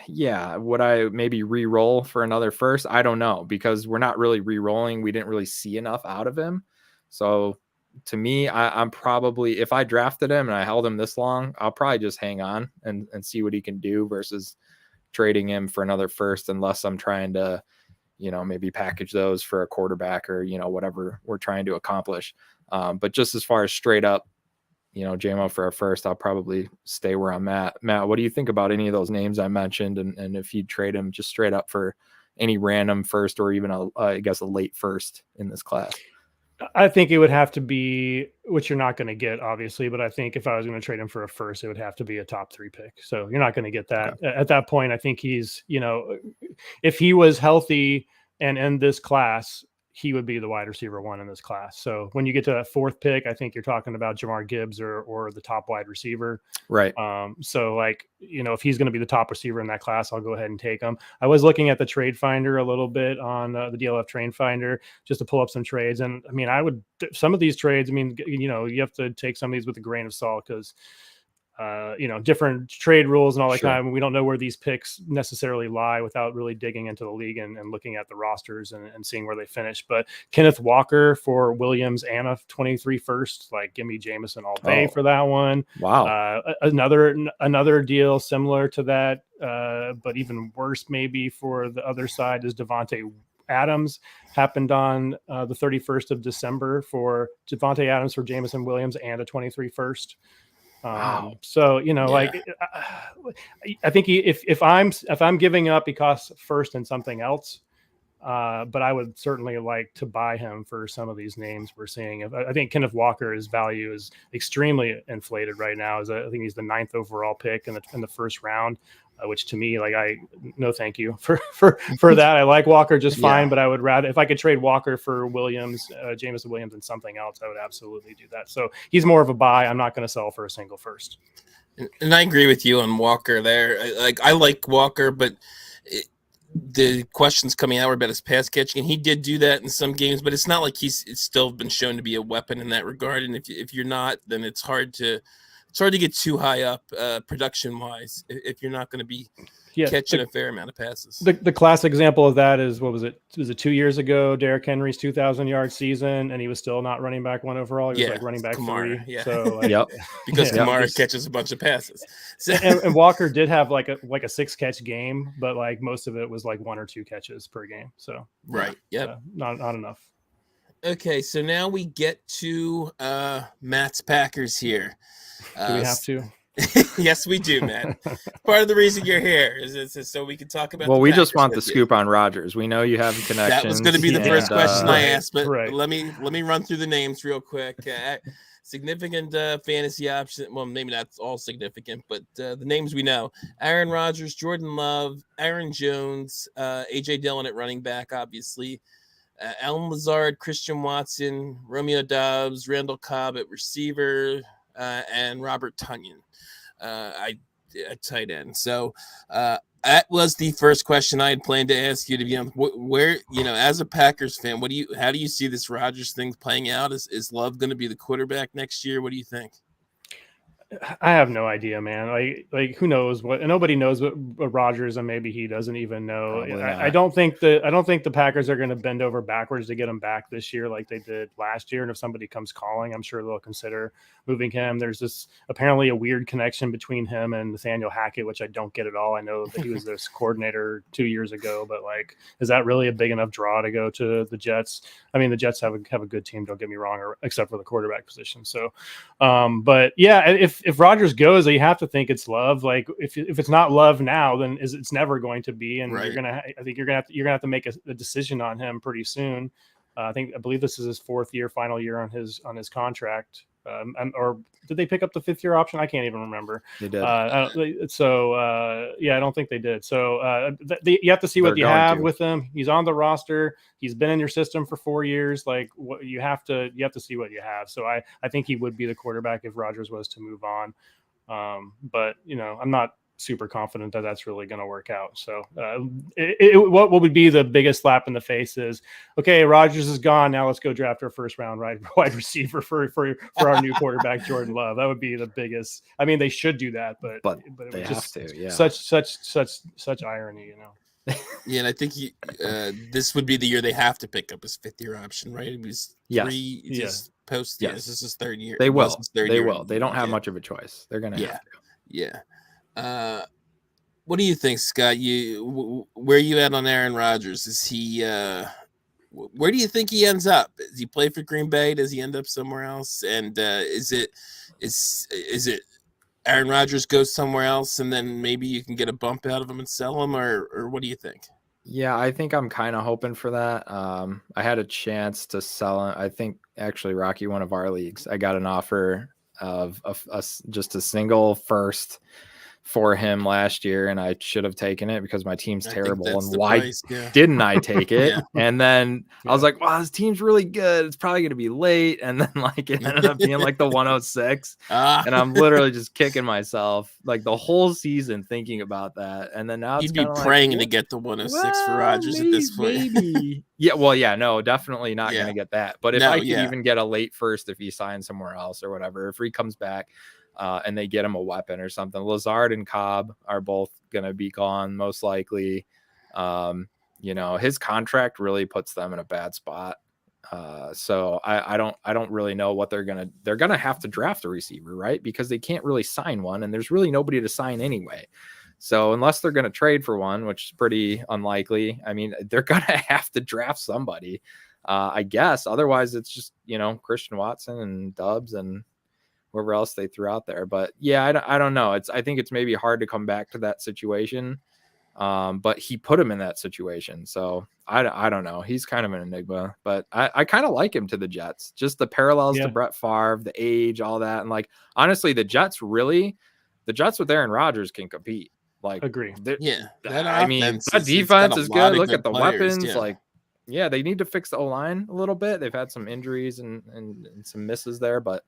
yeah, would I maybe re-roll for another first? I don't know, because we're not really re-rolling. We didn't really see enough out of him. So to me, I'm probably, if I drafted him and I held him this long, I'll probably just hang on and see what he can do versus trading him for another first, unless I'm trying to, maybe package those for a quarterback or, whatever we're trying to accomplish. But just as far as straight up, JMO for a first, I'll probably stay where I'm at. Matt, what do you think about any of those names I mentioned? And if you trade him just straight up for any random first or even a late first in this class? I think it would have to be, which you're not going to get, obviously, but I think if I was going to trade him for a first, it would have to be a top 3 pick. So you're not going to get that. Okay. At that point, I think he's, if he was healthy and in this class, he would be the wide receiver 1 in this class. So when you get to that 4th pick, I think you're talking about Jamar Gibbs or the top wide receiver. Right. So if he's going to be the top receiver in that class, I'll go ahead and take him. I was looking at the trade finder a little bit on the DLF trade finder just to pull up some trades. And I mean, some of these trades, I mean, you have to take some of these with a grain of salt because different trade rules and all that kind of, we don't know where these picks necessarily lie without really digging into the league and looking at the rosters and seeing where they finish. But Kenneth Walker for Williams and a 23 first, give me Jameson all day for that one. Wow. Another deal similar to that, but even worse maybe for the other side is Devontae Adams. Happened on the 31st of December for Devontae Adams for Jameson Williams and a 23 first. Wow. So I think if I'm giving up, he costs first and something else. But I would certainly like to buy him for some of these names we're seeing. I think Kenneth Walker's value is extremely inflated right now. I think he's the 9th overall pick in the first round, which to me, no, thank you for that. I like Walker just fine, but I would rather, if I could trade Walker for Williams, Jameson Williams and something else, I would absolutely do that. So he's more of a buy. I'm not going to sell for a single first. And I agree with you on Walker there. I like Walker, but the questions coming out were about his pass catching, and he did do that in some games, but it's not like it's still been shown to be a weapon in that regard. And if you're not, then it's hard to get too high up production wise if you're not going to be catching a fair amount of passes. The classic example of that is, what was it? Was it 2 years ago? Derrick Henry's 2,000-yard season, and he was still not running back 1 overall. He was running back Kamara, 3. Yeah. So because Kamara catches a bunch of passes. So. And Walker did have like a 6-catch game, but most of it was 1 or 2 catches per game. So right, not enough. Okay, so now we get to Matt's Packers here. Do we have to? Yes, we do, Matt. Part of the reason you're here is so we can talk about. Well, the we Packers just want the with you. scoop on Rodgers. We know you have connections. That was going to be the first question I asked, but right. let me run through the names real quick. Significant fantasy option. Well, maybe not all significant, but the names we know: Aaron Rodgers, Jordan Love, Aaron Jones, AJ Dillon at running back, obviously. Alan Lazard, Christian Watson, Romeo Doubs, Randall Cobb at receiver, and Robert Tonyan at tight end. So that was the first question I had planned to ask you. To be honest, where as a Packers fan, how do you see this Rodgers thing playing out? Is Love going to be the quarterback next year? What do you think? I have no idea, man. Like who knows what? Nobody knows what Rodgers, and maybe he doesn't even know. I don't think the Packers are going to bend over backwards to get him back this year like they did last year. And if somebody comes calling, I'm sure they'll consider moving him. There's this apparently a weird connection between him and Nathaniel Hackett, which I don't get at all. I know that he was this coordinator 2 years ago, but like, is that really a big enough draw to go to the Jets? I mean, the Jets have a good team. Don't get me wrong, except for the quarterback position. So, but yeah, if Rodgers goes, you have to think it's Love. Like if it's not Love now, then it's never going to be. And right. I think you're gonna have to make a decision on him pretty soon. I believe this is his final year on his contract. Or did they pick up the 5th year option? I can't even remember. They did. I don't think they did. So you have to see what you have with him. He's on the roster. He's been in your system for 4 years. Like what you have to see what you have. So I think he would be the quarterback if Rodgers was to move on. But I'm not super confident that that's really going to work out. So what would be the biggest slap in the face is, okay, Rodgers is gone. Now let's go draft our first round wide receiver for our new quarterback, Jordan Love. That would be the biggest. I mean, they should do that, but they have to. Yeah. Such irony, Yeah, and I think this would be the year they have to pick up his 5th year option, right? It was 3 Yes. Post. Yes, this is his 3rd year. They will. They don't have much of a choice. They're gonna have to. Yeah. What do you think, Scott? Where are you at on Aaron Rodgers? Is he? Where do you think he ends up? Does he play for Green Bay? Does he end up somewhere else? And is it Aaron Rodgers goes somewhere else, and then maybe you can get a bump out of him and sell him, or what do you think? Yeah, I think I'm kind of hoping for that. I had a chance to sell him. I think actually, Rocky, one of our leagues, I got an offer of just a single first for him last year, and I should have taken it because my team's terrible. And why didn't I take it? Yeah. And then I was like, wow, this team's really good. It's probably going to be late. And then like it ended up being like the 106. And I'm literally just kicking myself like the whole season thinking about that. And then now you'd be praying to get the 106 for Rodgers at this point. Maybe. No, definitely not going to get that. But if I could even get a late first, if he signs somewhere else or whatever, if he comes back, and they get him a weapon or something. Lazard and Cobb are both going to be gone most likely. His contract really puts them in a bad spot. So I don't really know what they're going to have to draft a receiver, right? Because they can't really sign one, and there's really nobody to sign anyway. So unless they're going to trade for one, which is pretty unlikely, I mean, they're going to have to draft somebody, I guess. Otherwise it's just, Christian Watson and Doubs and whoever else they threw out there. But yeah, I don't know. I think it's maybe hard to come back to that situation. But he put him in that situation. So I don't know. He's kind of an enigma, but I kind of like him to the Jets. Just the parallels to Brett Favre, the age, all that. And like, honestly, the Jets with Aaron Rodgers can compete. Like, agree. That defense is good. Look at the weapons. Yeah. Like, yeah, they need to fix the O-line a little bit. They've had some injuries and some misses there, but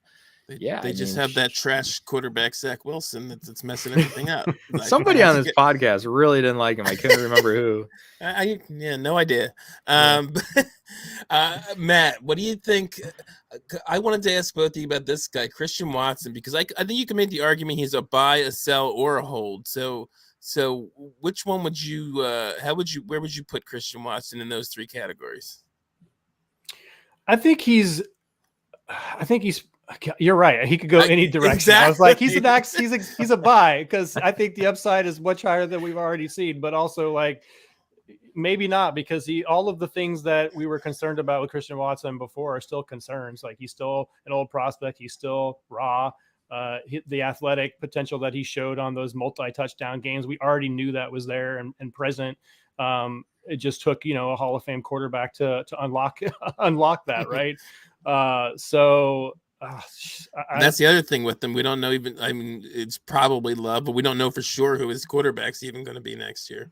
they just have that trash quarterback, Zach Wilson, that's messing everything up. Like, somebody on this podcast really didn't like him. I couldn't remember who. No idea. Matt, what do you think? I wanted to ask both of you about this guy, Christian Watson, because I think you can make the argument he's a buy, a sell, or a hold. So which one would you? Where would you put Christian Watson in those 3 categories? I think he's. You're right. He could go any direction. Exactly. I was like, he's a buy because I think the upside is much higher than we've already seen. But also, like, maybe not, because all of the things that we were concerned about with Christian Watson before are still concerns. Like, he's still an old prospect. He's still raw. The athletic potential that he showed on those multi-touchdown games, we already knew that was there and present. It just took, a Hall of Fame quarterback to unlock that, right? That's the other thing with them. We don't know even. I mean, it's probably Love, but we don't know for sure who his quarterback's even going to be next year.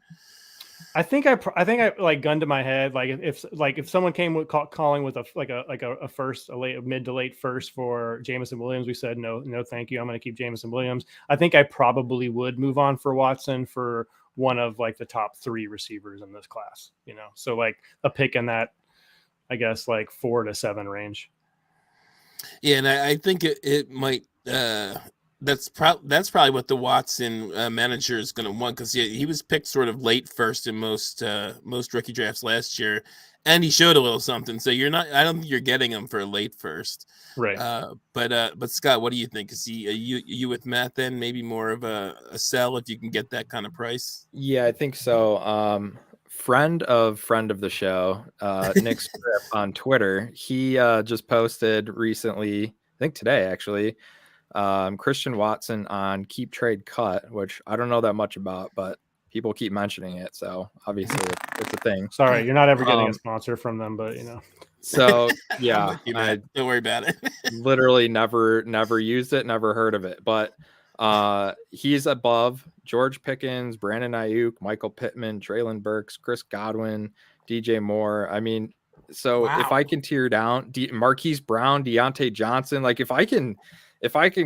I think I like gun to my head. Like if someone came with calling with a mid to late first for Jameson Williams, we said no, thank you. I'm going to keep Jameson Williams. I think I probably would move on for Watson for one of like the top 3 receivers in this class. So like a pick in that, I guess, like 4 to 7 range. Yeah, and I think it might. That's probably what the Watson manager is going to want, because he was picked sort of late first in most rookie drafts last year, and he showed a little something. So I don't think you're getting him for a late first, right? But Scott, what do you think? Is you with Matt then? Maybe more of a sell if you can get that kind of price. Yeah, I think so. Friend of the show, Nick Scripp on Twitter, he just posted recently, I think today actually, Christian Watson on Keep Trade Cut, which I don't know that much about, but people keep mentioning it, so obviously it's a thing. Sorry, you're not ever getting a sponsor from them, but So yeah, don't worry about it. Literally never used it, never heard of it, but he's above George Pickens, Brandon Ayuk, Michael Pittman, Treylon Burks, Chris Godwin, DJ Moore. I mean, so wow. If I can tear down Marquise Brown, Deontay Johnson, like if I can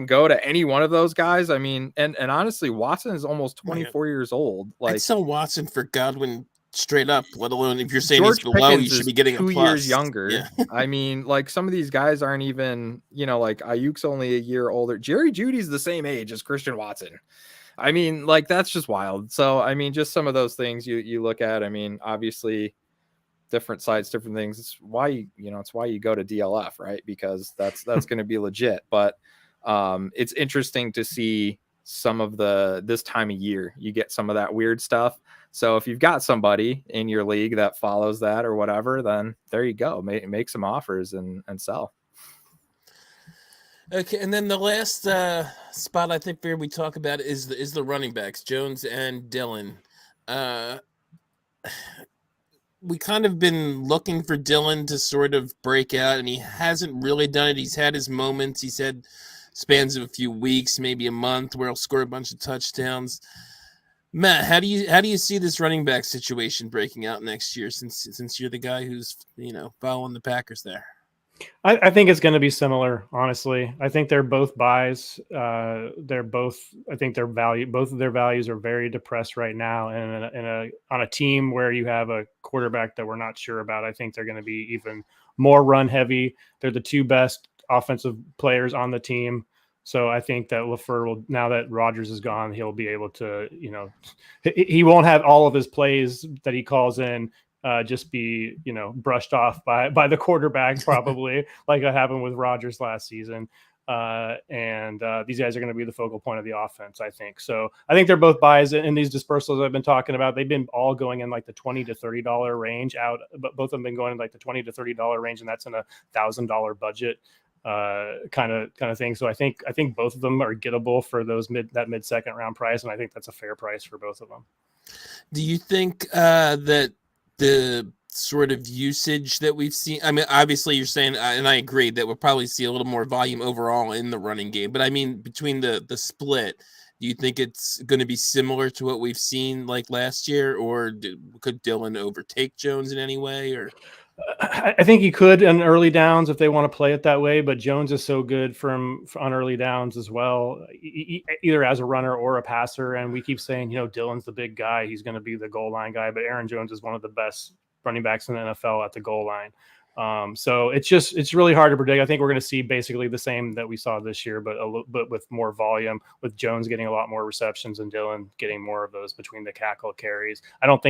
go to any one of those guys, I mean, and honestly, Watson is almost 24 years old. Like, I'd sell Watson for Godwin straight up, let alone if you're saying George he's below, Pickens you should be getting 2 a plus. years younger. Yeah. I mean, like some of these guys aren't even, like Ayuk's only a year older. Jerry Jeudy's the same age as Christian Watson. I mean, like that's just wild. So, I mean, just some of those things you look at. I mean, obviously different sites, different things. It's why you go to DLF, right? Because that's going to be legit. But it's interesting to see some of this time of year, you get some of that weird stuff. So if you've got somebody in your league that follows that or whatever, then there you go. Make some offers and sell. Okay, and then the last spot I think we talk about is the running backs, Jones and Dillon. We kind of been looking for Dillon to sort of break out, and he hasn't really done it. He's had his moments. He's had spans of a few weeks, maybe a month, where he'll score a bunch of touchdowns. Matt, how do you see this running back situation breaking out next year, since you're the guy who's following the Packers there? I think it's going to be similar, honestly. I think they're both buys. I think both of their values are very depressed right now. And on a team where you have a quarterback that we're not sure about, I think they're going to be even more run heavy. They're the 2 best offensive players on the team. So I think that LaFleur will, now that Rodgers is gone, he'll be able to, he won't have all of his plays that he calls in just be, brushed off by the quarterback, probably like it happened with Rodgers last season. And these guys are going to be the focal point of the offense, I think. So I think they're both buys in these dispersals I've been talking about. They've been all going in like the $20 to $30 range out, but both of them been going in like the $20 to $30 range, and that's in $1,000 budget kind of thing. So I think both of them are gettable for that mid second round price, and I think that's a fair price for both of them. Do you think that the sort of usage that we've seen, I mean, obviously you're saying, and I agree, that we'll probably see a little more volume overall in the running game, but I mean, between the split, do you think it's going to be similar to what we've seen like last year, or could Dillon overtake Jones in any way? Or I think he could on early downs if they want to play it that way, but Jones is so good on early downs as well, either as a runner or a passer. And we keep saying, Dillon's the big guy. He's going to be the goal line guy, but Aaron Jones is one of the best running backs in the NFL at the goal line. So it's really hard to predict. I think we're going to see basically the same that we saw this year, but with more volume, with Jones getting a lot more receptions and Dillon getting more of those between the cackle carries. I don't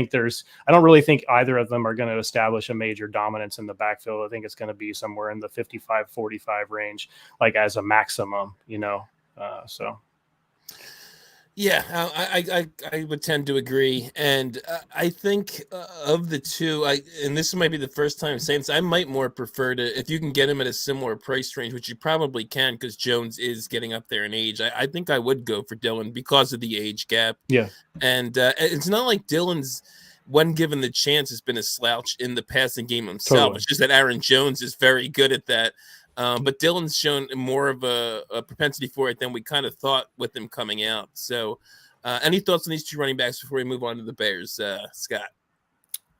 really think either of them are going to establish a major dominance in the backfield. I think it's going to be somewhere in the 55-45 range, like as a maximum, so. Yeah, I would tend to agree, and I think of the two, and this might be the first time saying this, I might more prefer to, if you can get him at a similar price range, which you probably can, because Jones is getting up there in age. I think I would go for Dillon because of the age gap. Yeah, And it's not like Dillon's, when given the chance, has been a slouch in the passing game himself. Totally. It's just that Aaron Jones is very good at that. But Dillon's shown more of a propensity for it than we kind of thought with him coming out. So, any thoughts on these two running backs before we move on to the Bears, Scott?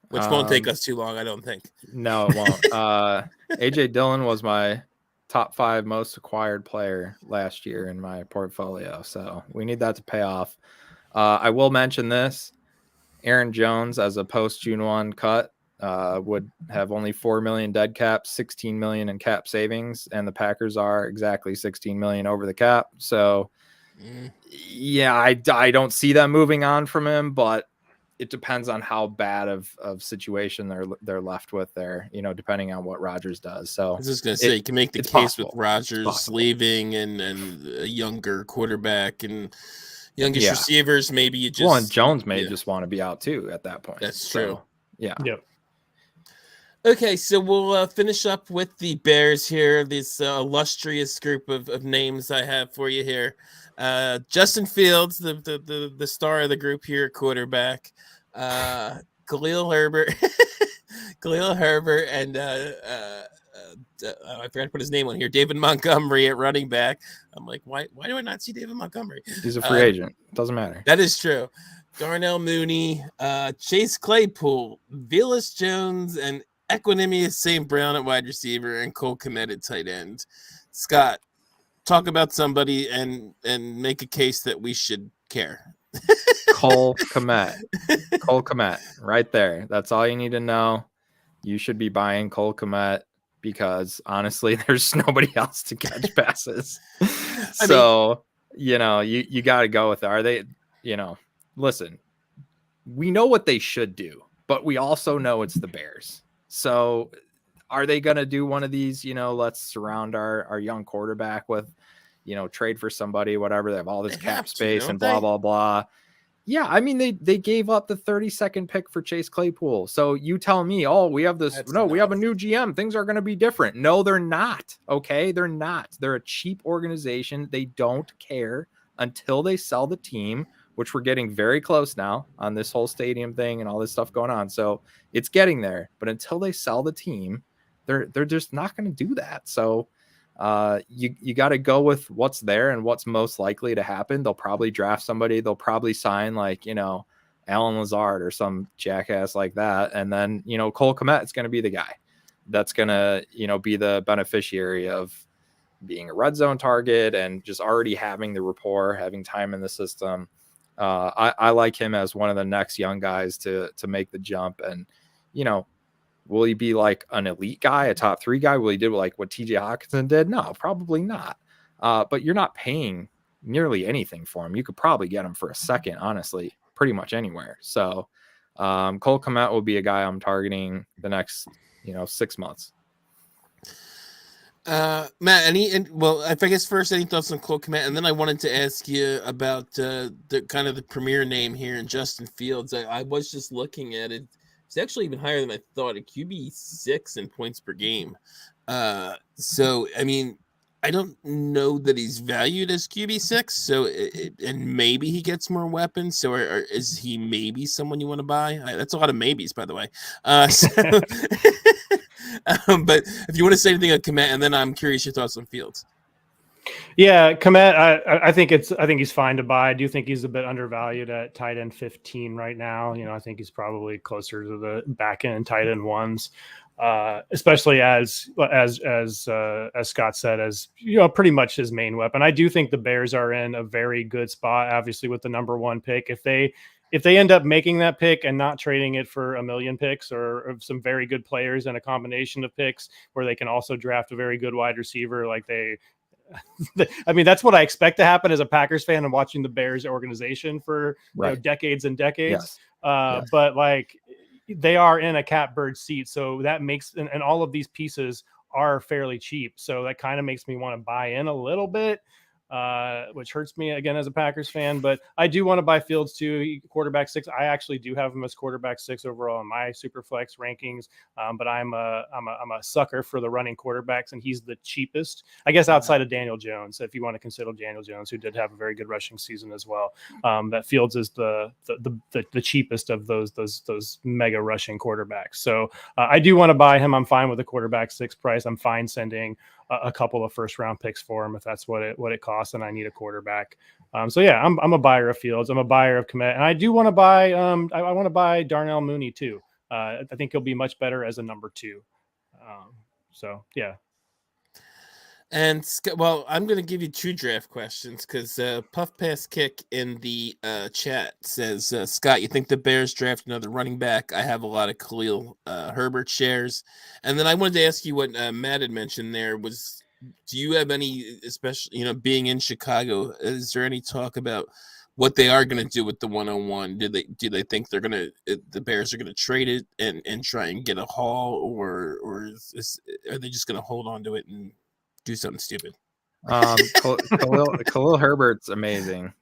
Which won't take us too long, I don't think. No, it won't. AJ Dillon was my top 5 most acquired player last year in my portfolio, so we need that to pay off. I will mention this: Aaron Jones, as a post June 1 cut, would have only 4 million dead cap, 16 million in cap savings, and the Packers are exactly 16 million over the cap. So yeah, I don't see them moving on from him, but it depends on how bad of situation they're left with there, depending on what Rodgers does. So I was just gonna say, you can make the case possible. with Rodgers leaving and a younger quarterback and youngest receivers. Maybe you just and Jones may just want to be out too at that point. That's true. So, yeah. Yep. Okay, so we'll finish up with the Bears here. This illustrious group of names I have for you here. Justin Fields, the star of the group here, quarterback. Khalil Herbert, and I forgot to put his name on here. David Montgomery at running back. I'm like, why do I not see David Montgomery? He's a free agent. Doesn't matter. That is true. Darnell Mooney, Chase Claypool, Velus Jones, and Equanimous St. Brown at wide receiver, and Cole Kmet at tight end. Scott, talk about somebody and make a case that we should care. Cole Kmet. Cole Kmet, right there. That's all you need to know. You should be buying Cole Kmet because honestly, there's nobody else to catch passes. So, you got to go with it. Are they, listen, we know what they should do, but we also know it's the Bears. So are they going to do one of these, let's surround our young quarterback with, trade for somebody, whatever. They have all this cap space and blah, blah, blah. Yeah. I mean, they gave up the 32nd pick for Chase Claypool. So you tell me, we have this. We have a new GM. Things are going to be different. No, they're not. Okay. They're not. They're a cheap organization. They don't care until they sell the team, which we're getting very close now on this whole stadium thing and all this stuff going on. So it's getting there, but until they sell the team, they're just not going to do that. So you got to go with what's there and what's most likely to happen. They'll probably draft somebody. They'll probably sign Alan Lazard or some jackass like that. And then, Cole Kmet is going to be the guy that's going to, be the beneficiary of being a red zone target and just already having the rapport, having time in the system. I like him as one of the next young guys to make the jump. And, will he be like an elite guy, a top 3 guy? Will he do like what TJ Hawkinson did? No, probably not. But you're not paying nearly anything for him. You could probably get him for a second, honestly, pretty much anywhere. So Cole Kmet will be a guy I'm targeting the next, 6 months. Matt, I guess first, any thoughts on Cole Kmet? And then I wanted to ask you about the kind of the premier name here in Justin Fields. I was just looking at it. It's actually even higher than I thought, at QB6 in points per game. So, I mean, I don't know that he's valued as QB6. So, and maybe he gets more weapons. So, is he maybe someone you want to buy? That's a lot of maybes, by the way. But if you want to say anything on Kmet, and then I'm curious your thoughts on Fields. Yeah, Kmet, I think he's fine to buy. I do think he's a bit undervalued at tight end 15 right now. I think he's probably closer to the back end tight end ones, especially as Scott said, as pretty much his main weapon. I do think the Bears are in a very good spot, obviously with the number 1 pick. If they end up making that pick and not trading it for a million picks or some very good players and a combination of picks where they can also draft a very good wide receiver, I mean, that's what I expect to happen as a Packers fan and watching the Bears organization for decades and decades. Yes. But they are in a catbird seat. So that makes, and all of these pieces are fairly cheap. So that kind of makes me want to buy in a little bit. which hurts me again as a Packers fan. But I do want to buy Fields too. Quarterback 6. I actually do have him as quarterback 6 overall in my Superflex rankings. But I'm a sucker for the running quarterbacks, and he's the cheapest, I guess, outside of Daniel Jones, if you want to consider Daniel Jones, who did have a very good rushing season as well. That Fields is the cheapest of those mega rushing quarterbacks. So I do want to buy him. I'm fine with the quarterback 6 price. I'm fine sending a couple of first round picks for him if that's what it costs, and I need a quarterback. So yeah, I'm a buyer of Fields. I'm a buyer of Kmet, and I do want to buy. I want to buy Darnell Mooney too. I think he'll be much better as a number 2. So yeah. And well, I'm going to give you 2 draft questions because Puff Pass Kick in the chat says, Scott, you think the Bears draft another running back? I have a lot of Khalil Herbert shares. And then I wanted to ask you what Matt had mentioned there was, do you have any, especially, being in Chicago, is there any talk about what they are going to do with the 101? Do they think they're going to, the Bears are going to trade it and try and get a haul, or are they just going to hold on to it and do something stupid? Khalil Herbert's amazing.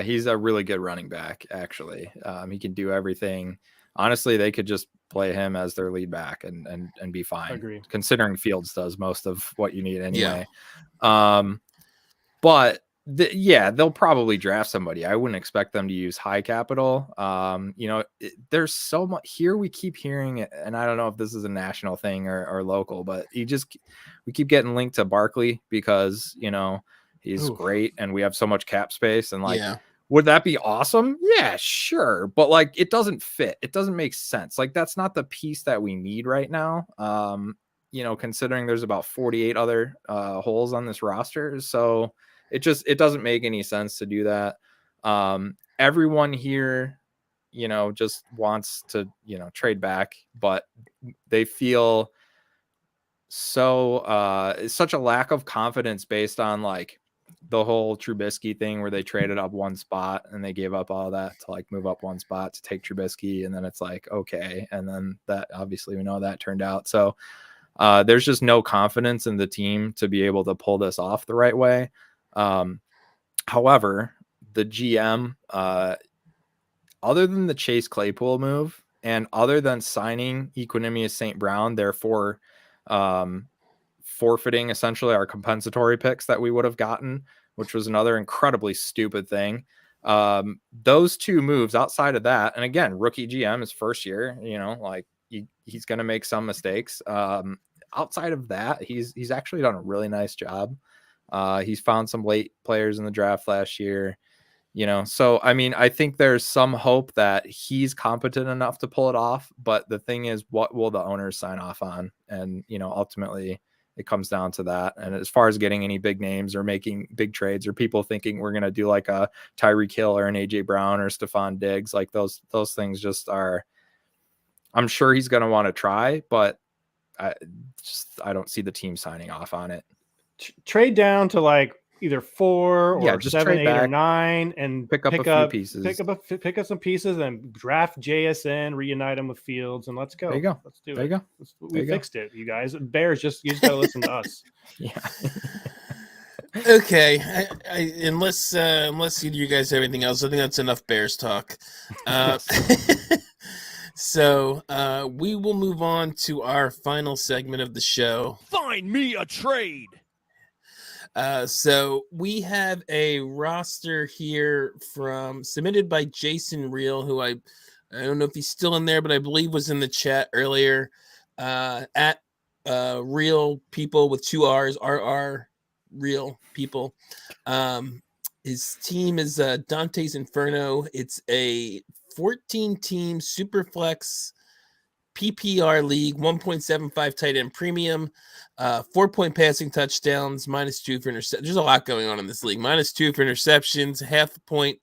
He's a really good running back, actually. He can do everything. Honestly, they could just play him as their lead back and be fine. Agreed. Considering Fields does most of what you need anyway. Yeah. But they'll probably draft somebody. I wouldn't expect them to use high capital. There's so much here. We keep hearing it, and I don't know if this is a national thing or local, but we keep getting linked to Barkley because he's great, and we have so much cap space. And would that be awesome? Yeah, sure, but it doesn't fit. It doesn't make sense. That's not the piece that we need right now. Considering there's about 48 other holes on this roster, so. It doesn't make any sense to do that. Everyone here, just wants to, trade back, but they feel such a lack of confidence based on the whole Trubisky thing where they traded up one spot and they gave up all that to move up one spot to take Trubisky. And then it's okay. And then that obviously we know that turned out. So there's just no confidence in the team to be able to pull this off the right way. However, the GM, other than the Chase Claypool move and other than signing Equanimeous St. Brown, therefore forfeiting essentially our compensatory picks that we would have gotten, which was another incredibly stupid thing. Those 2 moves outside of that, and again, rookie GM, his first year, he's going to make some mistakes. Outside of that, he's actually done a really nice job. He's found some late players in the draft last year, so, I think there's some hope that he's competent enough to pull it off, but the thing is, what will the owners sign off on? And, ultimately it comes down to that. And as far as getting any big names or making big trades or people thinking we're going to do a Tyreek Hill or an AJ Brown or Stephon Diggs, those things just are, I'm sure he's going to want to try, but I don't see the team signing off on it. Trade down to either 4 or just 7, 8 back, or 9 and pick up a few pieces. Pick up some pieces and draft JSN, reunite them with Fields, and let's go. There you go. Let's do there it. You go. We fixed it, you guys. Bears, you just gotta listen to us. Yeah. Okay. Unless you guys have anything else, I think that's enough Bears talk. So we will move on to our final segment of the show. Find me a trade. So we have a roster here submitted by Jason Reel, who I don't know if he's still in there, but I believe was in the chat earlier, at Real People with 2 R's, RR Real People. His team is Dante's Inferno. It's a 14-team Superflex PPR league, 1.75 tight end premium, 4-point passing touchdowns, -2 for interceptions. There's a lot going on in this league. -2 for interceptions, 0.5 point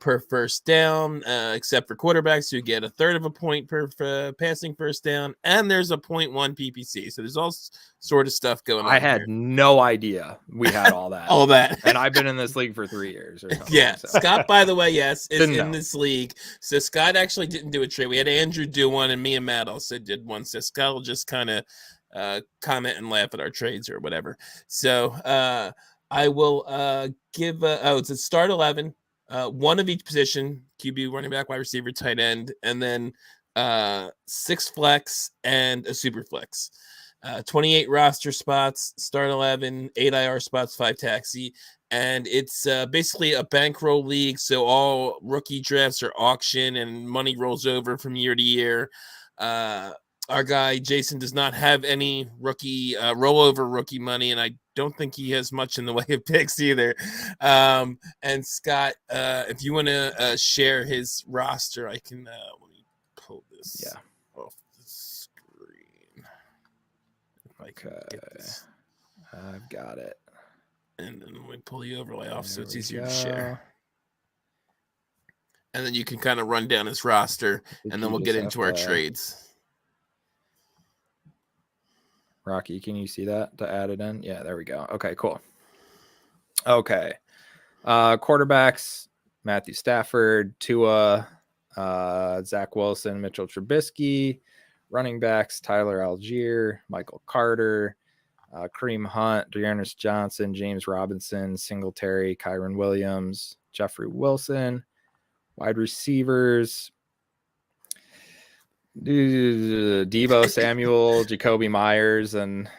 per first down, except for quarterbacks who get 1/3 of a point per passing first down, and there's a 0.1 PPC. So there's all sort of stuff going on. I had no idea we had all that. All that. And I've been in this league for 3 years or something. Yeah. So. Scott, by the way, yes, is Didn't in know. this league. So Scott actually didn't do a trade. We had Andrew do one, and me and Matt also did one. So Scott will just kind of comment and laugh at our trades or whatever. So I will give it's a start 11, one of each position: QB, running back, wide receiver, tight end, and then 6 flex and a super flex. 28 roster spots, start 11, 8 IR spots, 5 taxi, and it's basically a bankroll league. So all rookie drafts are auction, and money rolls over from year to year. Our guy Jason does not have any rookie rollover rookie money, and I don't think he has much in the way of picks either. And Scott, if you want to share his roster, I can let me pull this off the screen. If I can get this. I've got it. And then we pull the overlay off so There it's we easier go. to share. And then you can kind of run down his roster, and then we'll get into our trades. Rocky, can you see that to add it in? Yeah, there we go. Okay, cool. Okay. Quarterbacks, Matthew Stafford, Tua, Zach Wilson, Mitchell Trubisky. Running backs, Tyler Algier, Michael Carter, Kareem Hunt, Dearness Johnson, James Robinson, Singletary, Kyron Williams, Jeffrey Wilson. Wide receivers, Deebo Samuel, Jacoby Myers, and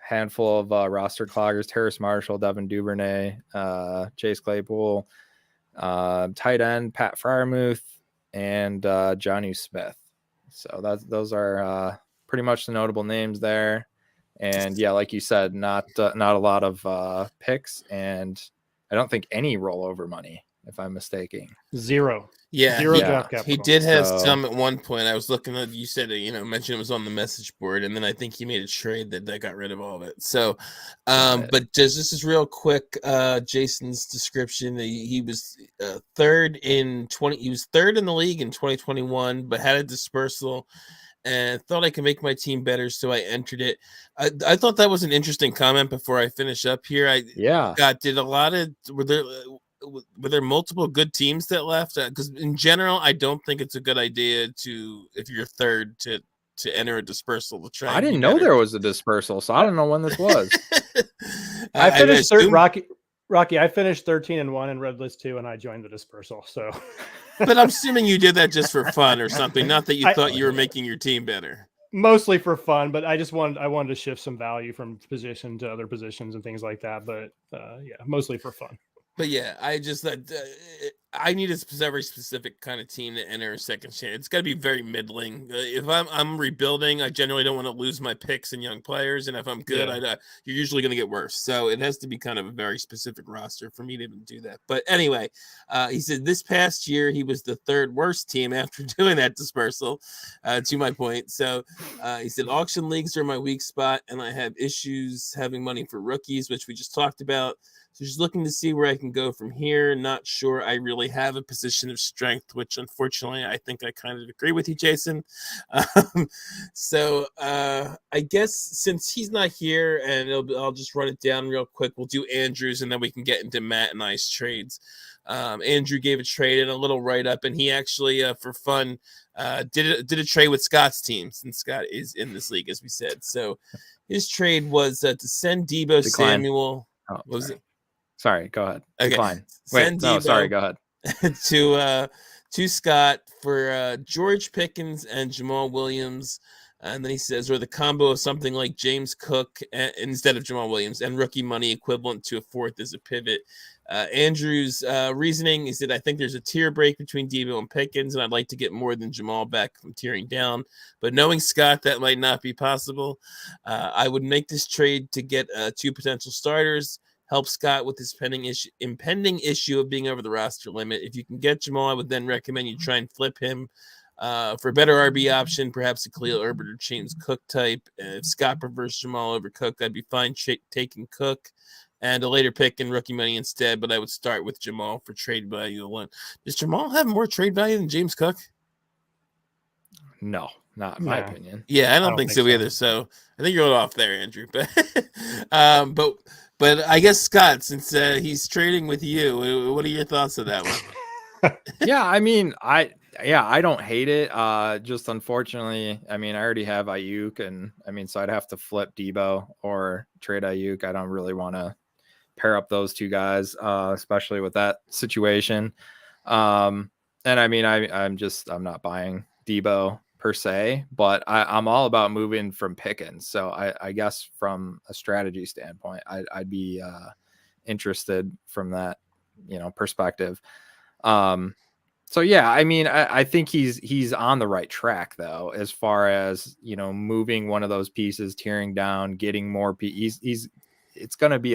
handful of roster cloggers: Terrace Marshall, Devin Duvernay, Chase Claypool, tight end Pat Freiermuth, and Jonnu Smith. So those are pretty much the notable names there. And yeah, like you said, not a lot of picks, and I don't think any rollover money, if I'm mistaken. Zero. Yeah, Zero he, draft capital. he did have So- some at one point. I was looking at, you said, mentioned it was on the message board, and then I think he made a trade that got rid of all of it. So, but just this is real quick. Jason's description: he was third in 20. He was third in the league in 2021, but had a dispersal, and thought I could make my team better, so I entered it. I thought that was an interesting comment. Before I finish up here, were there multiple good teams that left? Because in general, I don't think it's a good idea if you're third to enter a dispersal to try. I didn't know there was a dispersal, so I don't know when this was. I finished third. Rocky, I finished 13-1 in Red List 2, and I joined the dispersal. So, but I'm assuming you did that just for fun or something, not that you thought you were making your team better. Mostly for fun, but I wanted to shift some value from position to other positions and things like that. But yeah, mostly for fun. But yeah, I just I need a very specific kind of team to enter a second chance. It's got to be very middling. If I'm rebuilding, I generally don't want to lose my picks and young players, and if I'm good, you're usually going to get worse. So it has to be kind of a very specific roster for me to even do that. But anyway, he said this past year he was the third worst team after doing that dispersal. To my point, so he said auction leagues are my weak spot, and I have issues having money for rookies, which we just talked about. So just looking to see where I can go from here. Not sure I really have a position of strength, which unfortunately I think I kind of agree with you, Jason. So I guess since he's not here, and I'll just run it down real quick. We'll do Andrew's, and then we can get into Matt and I's trades. Andrew gave a trade and a little write-up, and he actually, for fun, did a trade with Scott's team, since Scott is in this league, as we said. So his trade was to send Deebo Samuel. Oh, what was it? Sorry, go ahead. Okay. Decline. Wait, no, sorry, go ahead. to Scott for George Pickens and Jamal Williams, and then he says, or the combo of something like James Cook instead of Jamal Williams, and rookie money equivalent to a fourth as a pivot. Andrew's reasoning is that I think there's a tier break between Deebo and Pickens, and I'd like to get more than Jamal back from tearing down. But knowing Scott, that might not be possible. I would make this trade to get 2 potential starters. Help Scott with his impending issue of being over the roster limit. If you can get Jamal, I would then recommend you try and flip him for a better RB option, perhaps a Khalil Herbert or James Cook type. If Scott prefers Jamal over Cook, I'd be fine taking Cook and a later pick in rookie money instead, but I would start with Jamal for trade value alone. Does Jamal have more trade value than James Cook? No, not in my opinion. Yeah, I don't think so either. So I think you're a little off there, Andrew. But I guess Scott, since he's trading with you, what are your thoughts of that one? Yeah, I mean, I don't hate it. Just unfortunately, I mean, I already have Ayuk, and I mean, so I'd have to flip Deebo or trade Ayuk. I don't really want to pair up those two guys, especially with that situation. And I mean, I'm not buying Debo per se, but I'm all about moving from Pickens. So I guess from a strategy standpoint, I'd be interested from that, perspective. So yeah, I mean, I think he's on the right track though, as far as, moving one of those pieces, tearing down, getting more. It's gonna be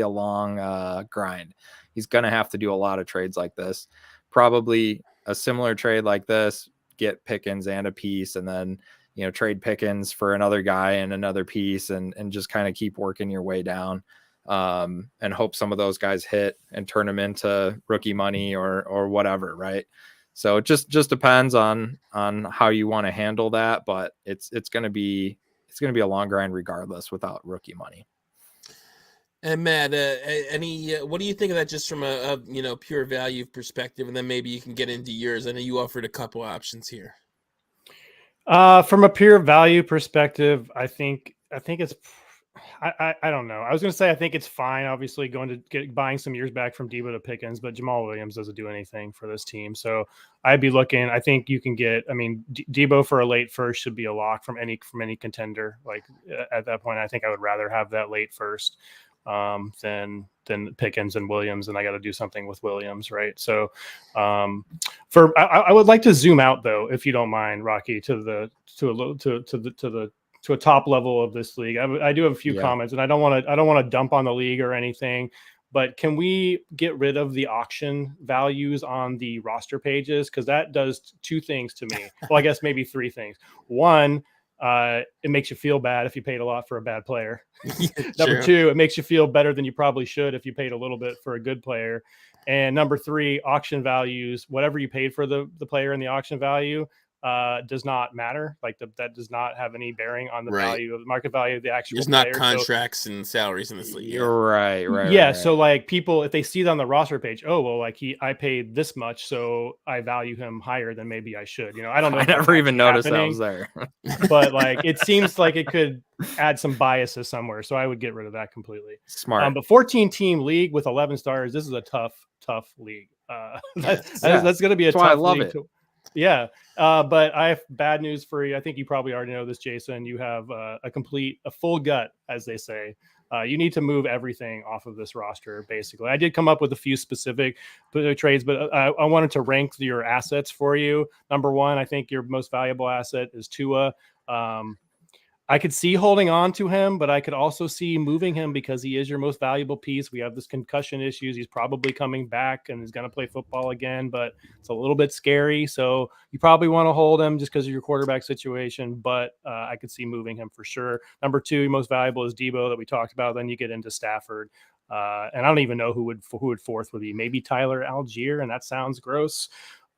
a long grind. He's gonna have to do a lot of trades like this, probably a similar trade like this, get Pickens and a piece, and then trade Pickens for another guy and another piece, and just kind of keep working your way down. And hope some of those guys hit and turn them into rookie money or whatever. Right. So it just depends on how you want to handle that, but it's going to be a long grind regardless without rookie money. And Matt, what do you think of that just from a pure value perspective? And then maybe you can get into yours. I know you offered a couple options here. From a pure value perspective, I think it's, I don't know. I was going to say, I think it's fine, obviously buying some years back from Debo to Pickens, but Jamal Williams doesn't do anything for this team. So I'd be looking, I think you can get, Debo for a late first should be a lock from any contender. Like at that point, I think I would rather have that late first than Pickens and Williams. And I got to do something with Williams. Right. So I would like to zoom out though, if you don't mind, Rocky, to a top level of this league. I do have a few comments, and I don't want to dump on the league or anything, but can we get rid of the auction values on the roster pages? Because that does two things to me. Well, I guess maybe three things. One, it makes you feel bad if you paid a lot for a bad player. Number two, it makes you feel better than you probably should if you paid a little bit for a good player. And number three, auction values, whatever you paid for the player in the auction value, does not matter. Like that does not have any bearing on the value of the market value of the actual There's player. not contracts and salaries in this league. You're right. Yeah. Right. So like people, if they see it on the roster page, oh, well, like I paid this much, so I value him higher than maybe I should. I don't know. I never even noticed that was there. But like, it seems like it could add some biases somewhere. So I would get rid of that completely. Smart. But 14 team league with 11 stars. This is a tough league. That's going to be a tough I love league. Yeah. But I have bad news for you. I think you probably already know this, Jason. You have a full gut, as they say. You need to move everything off of this roster, basically. I did come up with a few specific trades, but I wanted to rank your assets for you. Number one, I think your most valuable asset is Tua. I could see holding on to him, but I could also see moving him because he is your most valuable piece. We have this concussion issues. He's probably coming back and he's going to play football again, but it's a little bit scary. So you probably want to hold him just because of your quarterback situation, but I could see moving him for sure. Number two, most valuable is Debo that we talked about. Then you get into Stafford. And I don't even know who would fourth with you. Maybe Tyler Algier, and that sounds gross.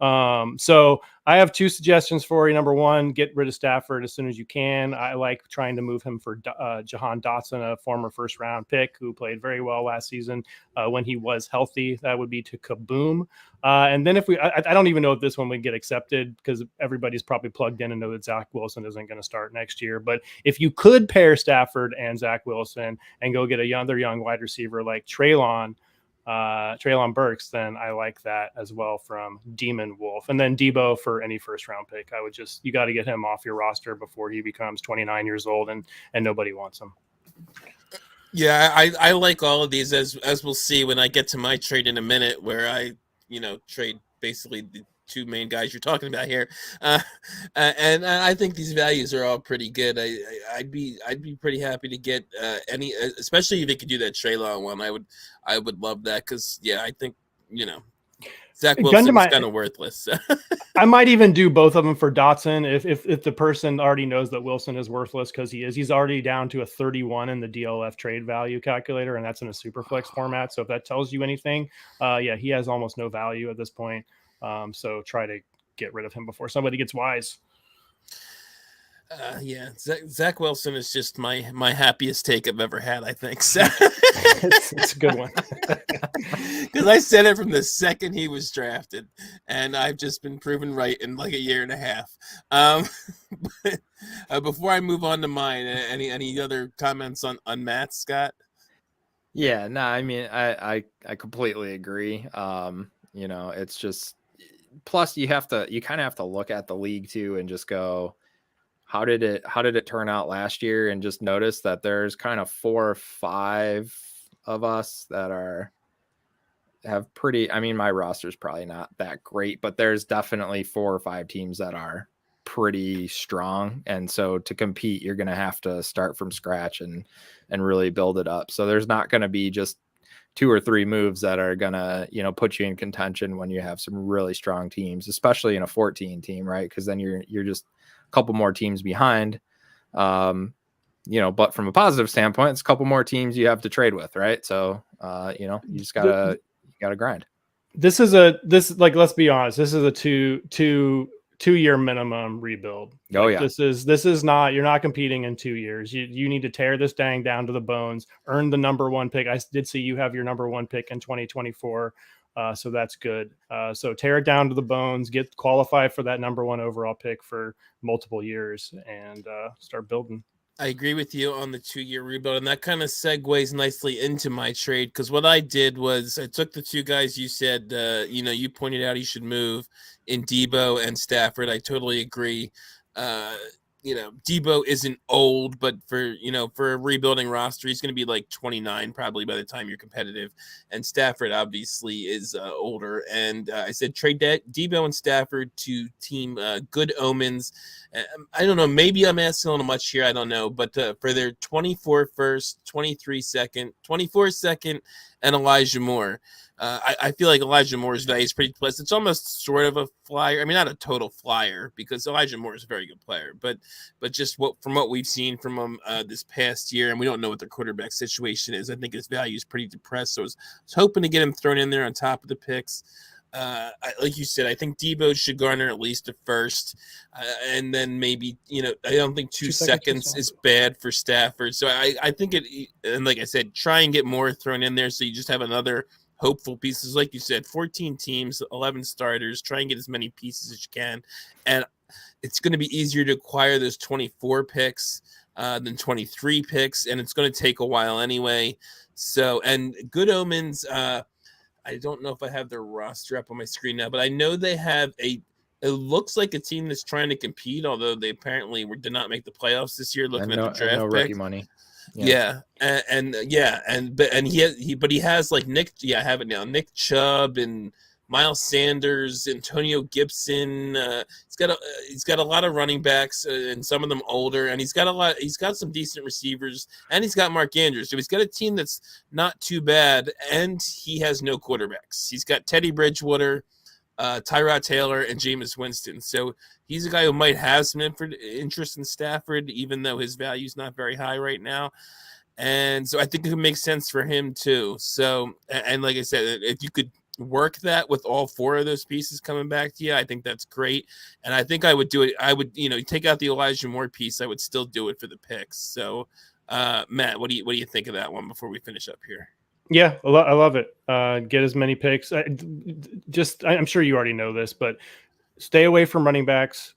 So I have two suggestions for you. Number one, get rid of Stafford as soon as you can. I like trying to move him for Jahan Dotson, a former first round pick who played very well last season when he was healthy. That would be to Kaboom. And then if I don't even know if this one would get accepted because everybody's probably plugged in and know that Zach Wilson isn't going to start next year. But if you could pair Stafford and Zach Wilson and go get another young wide receiver like Treylon Burks, then I like that as well from Demon Wolf. And then Debo for any first round pick. You got to get him off your roster before he becomes 29 years old and nobody wants him. Yeah, I like all of these as we'll see when I get to my trade in a minute, where I trade basically the two main guys you're talking about here, and I think these values are all pretty good. I'd be pretty happy to get any, especially if they could do that Treylon one. I would love that because I think Zach Wilson is kind of worthless. I might even do both of them for Dotson if the person already knows that Wilson is worthless because he's already down to a 31 in the DLF trade value calculator, and that's in a Superflex format. So if that tells you anything, he has almost no value at this point. So try to get rid of him before somebody gets wise. Zach Wilson is just my happiest take I've ever had, I think. So. it's a good one. Because I said it from the second he was drafted, and I've just been proven right in like a year and a half. But before I move on to mine, any other comments on Matt, Scott? Yeah, no, I mean, I completely agree. You know, it's just, plus you kind of have to look at the league too and just go, how did it turn out last year? And just notice that there's kind of 4 or 5 of us that have pretty, I mean, my roster's probably not that great, but there's definitely 4 or 5 teams that are pretty strong. And so to compete, you're going to have to start from scratch and really build it up. So there's not going to be just 2 or 3 moves that are going to, you know, put you in contention when you have some really strong teams, especially in a 14 team, right? Because then you're just a couple more teams behind. You know, but from a positive standpoint, it's a couple more teams you have to trade with, right? So you know, you just gotta grind. This like, let's be honest, this is a two-year minimum rebuild. Oh, Like, yeah. This is not, you're not competing in 2 years. You need to tear this dang down to the bones, earn the number 1 pick. I did see you have your number 1 pick in 2024. So that's good. So tear it down to the bones, get qualified for that number 1 overall pick for multiple years, and start building. I agree with you on the 2-year rebuild, and that kind of segues nicely into my trade, because what I did was I took the 2 guys you said, you know, you pointed out he should move in Debo and Stafford. I totally agree. You know, Debo isn't old, but for a rebuilding roster, he's going to be like 29 probably by the time you're competitive. And Stafford obviously is older. And I said trade Debo and Stafford to team Good Omens. I don't know. Maybe I'm asking a little much here. I don't know. But for their 24 first, 23 second, 24 second, and Elijah Moore. I feel like Elijah Moore's value is pretty plus. It's almost sort of a flyer. I mean, not a total flyer, because Elijah Moore is a very good player, but just from what we've seen from him this past year, and we don't know what the quarterback situation is. I think his value is pretty depressed. So I was hoping to get him thrown in there on top of the picks. Like you said, I think Debo should garner at least a first, and then maybe, you know, I don't think 2 seconds is bad for Stafford. So I think and like I said, try and get more thrown in there so you just have another hopeful pieces. Like you said, 14 teams, 11 starters. Try and get as many pieces as you can, and it's going to be easier to acquire those 24 picks than 23 picks, and it's going to take a while anyway. So, and Good Omens, I don't know if I have their roster up on my screen now, but I know they have it looks like a team that's trying to compete, although they apparently did not make the playoffs this year. Looking at the draft no pick. rookie money. Yeah. But he has like I have it now. Nick Chubb and Miles Sanders, Antonio Gibson. He's got a lot of running backs, and some of them older, and he's got some decent receivers, and he's got Mark Andrews. So he's got a team that's not too bad, and he has no quarterbacks. He's got Teddy Bridgewater, Tyrod Taylor, and Jameis Winston. So he's a guy who might have some interest in Stafford, even though his value is not very high right now. And so I think it would make sense for him too. So, and like I said, if you could work that with all 4 of those pieces coming back to you, I think that's great. And I think I would do it. I would, take out the Elijah Moore piece. I would still do it for the picks. So, Matt, what do you think of that one before we finish up here? Yeah, I love it. Get as many picks. I'm sure you already know this, but stay away from running backs.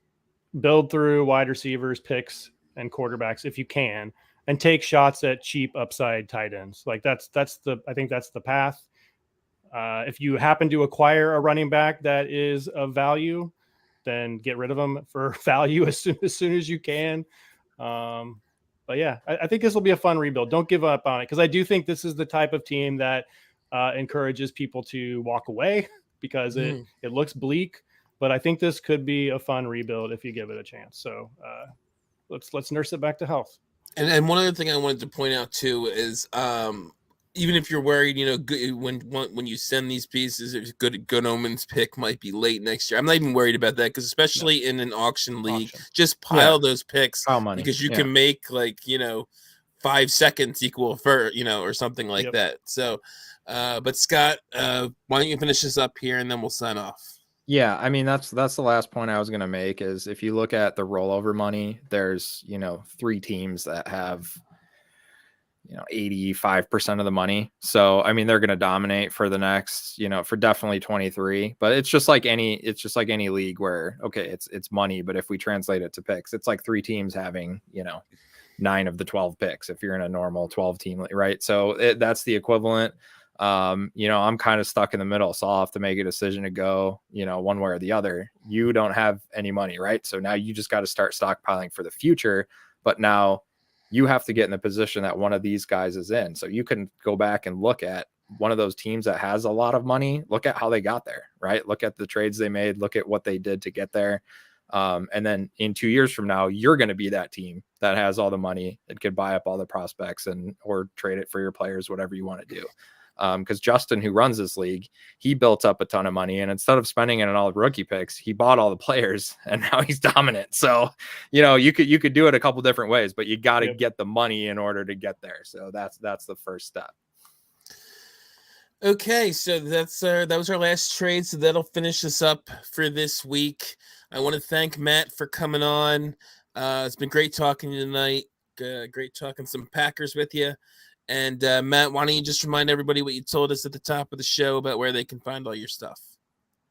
Build through wide receivers, picks, and quarterbacks if you can, and take shots at cheap upside tight ends. Like I think that's the path. If you happen to acquire a running back that is of value, then get rid of them for value as soon as you can. But yeah, I think this will be a fun rebuild. Don't give up on it, because I do think this is the type of team that encourages people to walk away because it looks bleak. But I think this could be a fun rebuild if you give it a chance. So let's nurse it back to health. And one other thing I wanted to point out too is even if you're worried, when you send these pieces, if Good Omens pick might be late next year. I'm not even worried about that, because especially in an auction league, just pile those picks, because you can make 5 seconds equal for or something like that. So, but Scott, why don't you finish this up here and then we'll sign off. Yeah, I mean, that's the last point I was going to make is if you look at the rollover money, there's 3 teams that have 85% of the money. So, I mean, they're going to dominate for the next, for definitely 23, but it's just like any league where, okay, it's money, but if we translate it to picks, it's like 3 teams having, 9 of the 12 picks if you're in a normal 12 team league, right? So that's the equivalent. I'm kind of stuck in the middle, so I'll have to make a decision to go, one way or the other. You don't have any money, right? So now you just got to start stockpiling for the future, but now you have to get in the position that one of these guys is in. So you can go back and look at one of those teams that has a lot of money, look at how they got there, right? Look at the trades they made, look at what they did to get there. And then in 2 years from now, you're going to be that team that has all the money that could buy up all the prospects or trade it for your players, whatever you want to do. Because Justin, who runs this league, he built up a ton of money, and instead of spending it on all the rookie picks, he bought all the players, and now he's dominant. So, you could do it a couple different ways, but you got to get the money in order to get there. So that's the first step. Okay, so that was our last trade. So that'll finish us up for this week. I want to thank Matt for coming on. It's been great talking to you tonight. Great talking some Packers with you. And Matt, why don't you just remind everybody what you told us at the top of the show about where they can find all your stuff?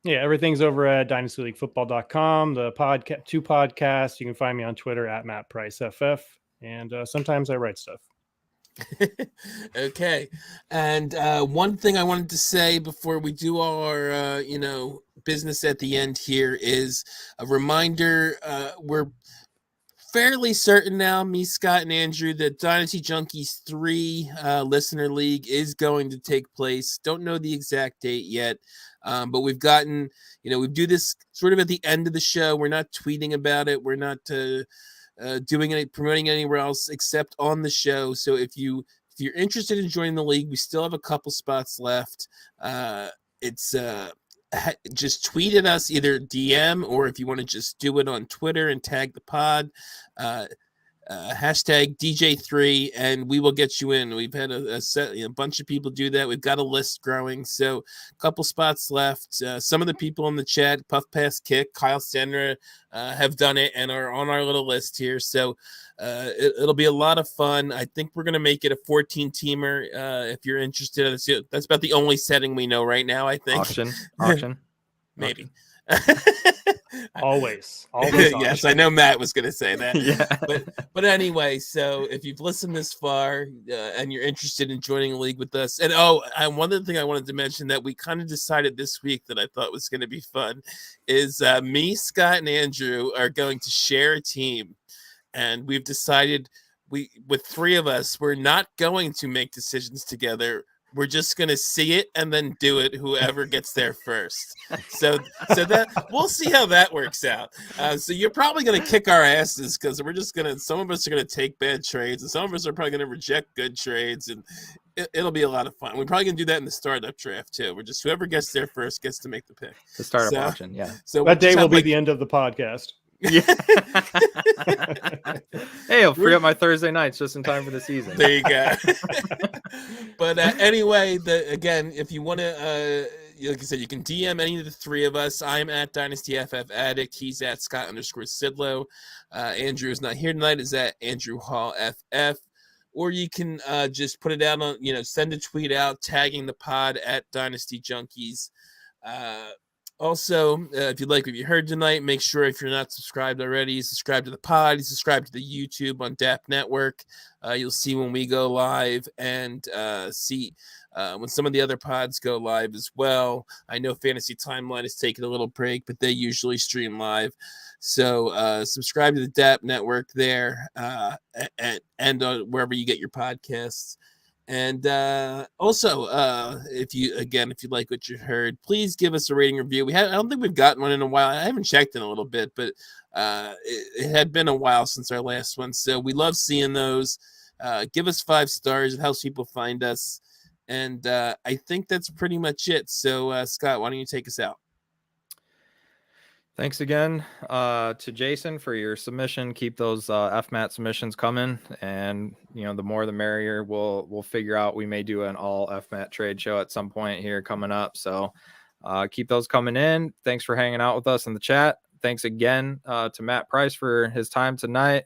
Yeah, everything's over at dynastyleaguefootball.com. The two podcasts. You can find me on Twitter at Matt Price FF, and sometimes I write stuff. Okay. And one thing I wanted to say before we do all our business at the end here is a reminder. We're fairly certain now, me, Scott, and Andrew, that Dynasty Junkies 3 listener league is going to take place. Don't know the exact date yet, but we've gotten, we do this sort of at the end of the show. We're not tweeting about it. We're not promoting anywhere else except on the show. So if you're interested in joining the league, we still have a couple spots left. Just tweet at us, either DM, or if you want to just do it on Twitter and tag the pod, hashtag DJ3, and we will get you in. We've had a bunch of people do that. We've got a list growing, so a couple spots left. Some of the people in the chat, Puff Pass Kick, Kyle Stenra, have done it and are on our little list here. So it'll be a lot of fun. I think we're going to make it a 14-teamer. If you're interested, that's about the only setting we know right now, I think. Auction. Maybe. Always. Yes, I know Matt was going to say that. Yeah. But anyway, so if you've listened this far and you're interested in joining a league with us, and one other thing I wanted to mention that we kind of decided this week that I thought was going to be fun is me, Scott, and Andrew are going to share a team, and we've decided with 3 of us, we're not going to make decisions together. We're just going to see it and then do it, whoever gets there first. So that we'll see how that works out. So you're probably going to kick our asses because some of us are going to take bad trades, and some of us are probably going to reject good trades, and it'll be a lot of fun. We're probably going to do that in the startup draft too. We're just, whoever gets there first gets to make the pick. The startup auction, yeah. So that day will be the end of the podcast. Yeah. Hey, I'll free up my Thursday nights just in time for the season. There you go. But anyway, again, if you want to, like I said, you can DM any of the 3 of us. I'm at Dynasty FF Addict. He's at Scott_Sidlow. Andrew is not here tonight. Is at Andrew Hall FF. Or you can just put it out on, send a tweet out tagging the pod at Dynasty Junkies. Also, if you like what you heard tonight, make sure if you're not subscribed already, subscribe to the pod, subscribe to the YouTube on DAP Network. You'll see when we go live and see when some of the other pods go live as well. I know Fantasy Timeline is taking a little break, but they usually stream live. So subscribe to the DAP Network there and wherever you get your podcasts. And also, if you like what you heard, please give us a rating review. I don't think we've gotten one in a while. I haven't checked in a little bit, but it had been a while since our last one. So we love seeing those. Give us 5 stars. It helps people find us. And I think that's pretty much it. So Scott, why don't you take us out? Thanks again to Jason for your submission. Keep those FMAT submissions coming, and the more the merrier. We'll figure out. We may do an all FMAT trade show at some point here coming up. So keep those coming in. Thanks for hanging out with us in the chat. Thanks again to Matt Price for his time tonight.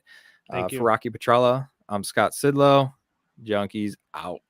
Thank you. For Rocky Petrella, I'm Scott Sidlow. Junkies out.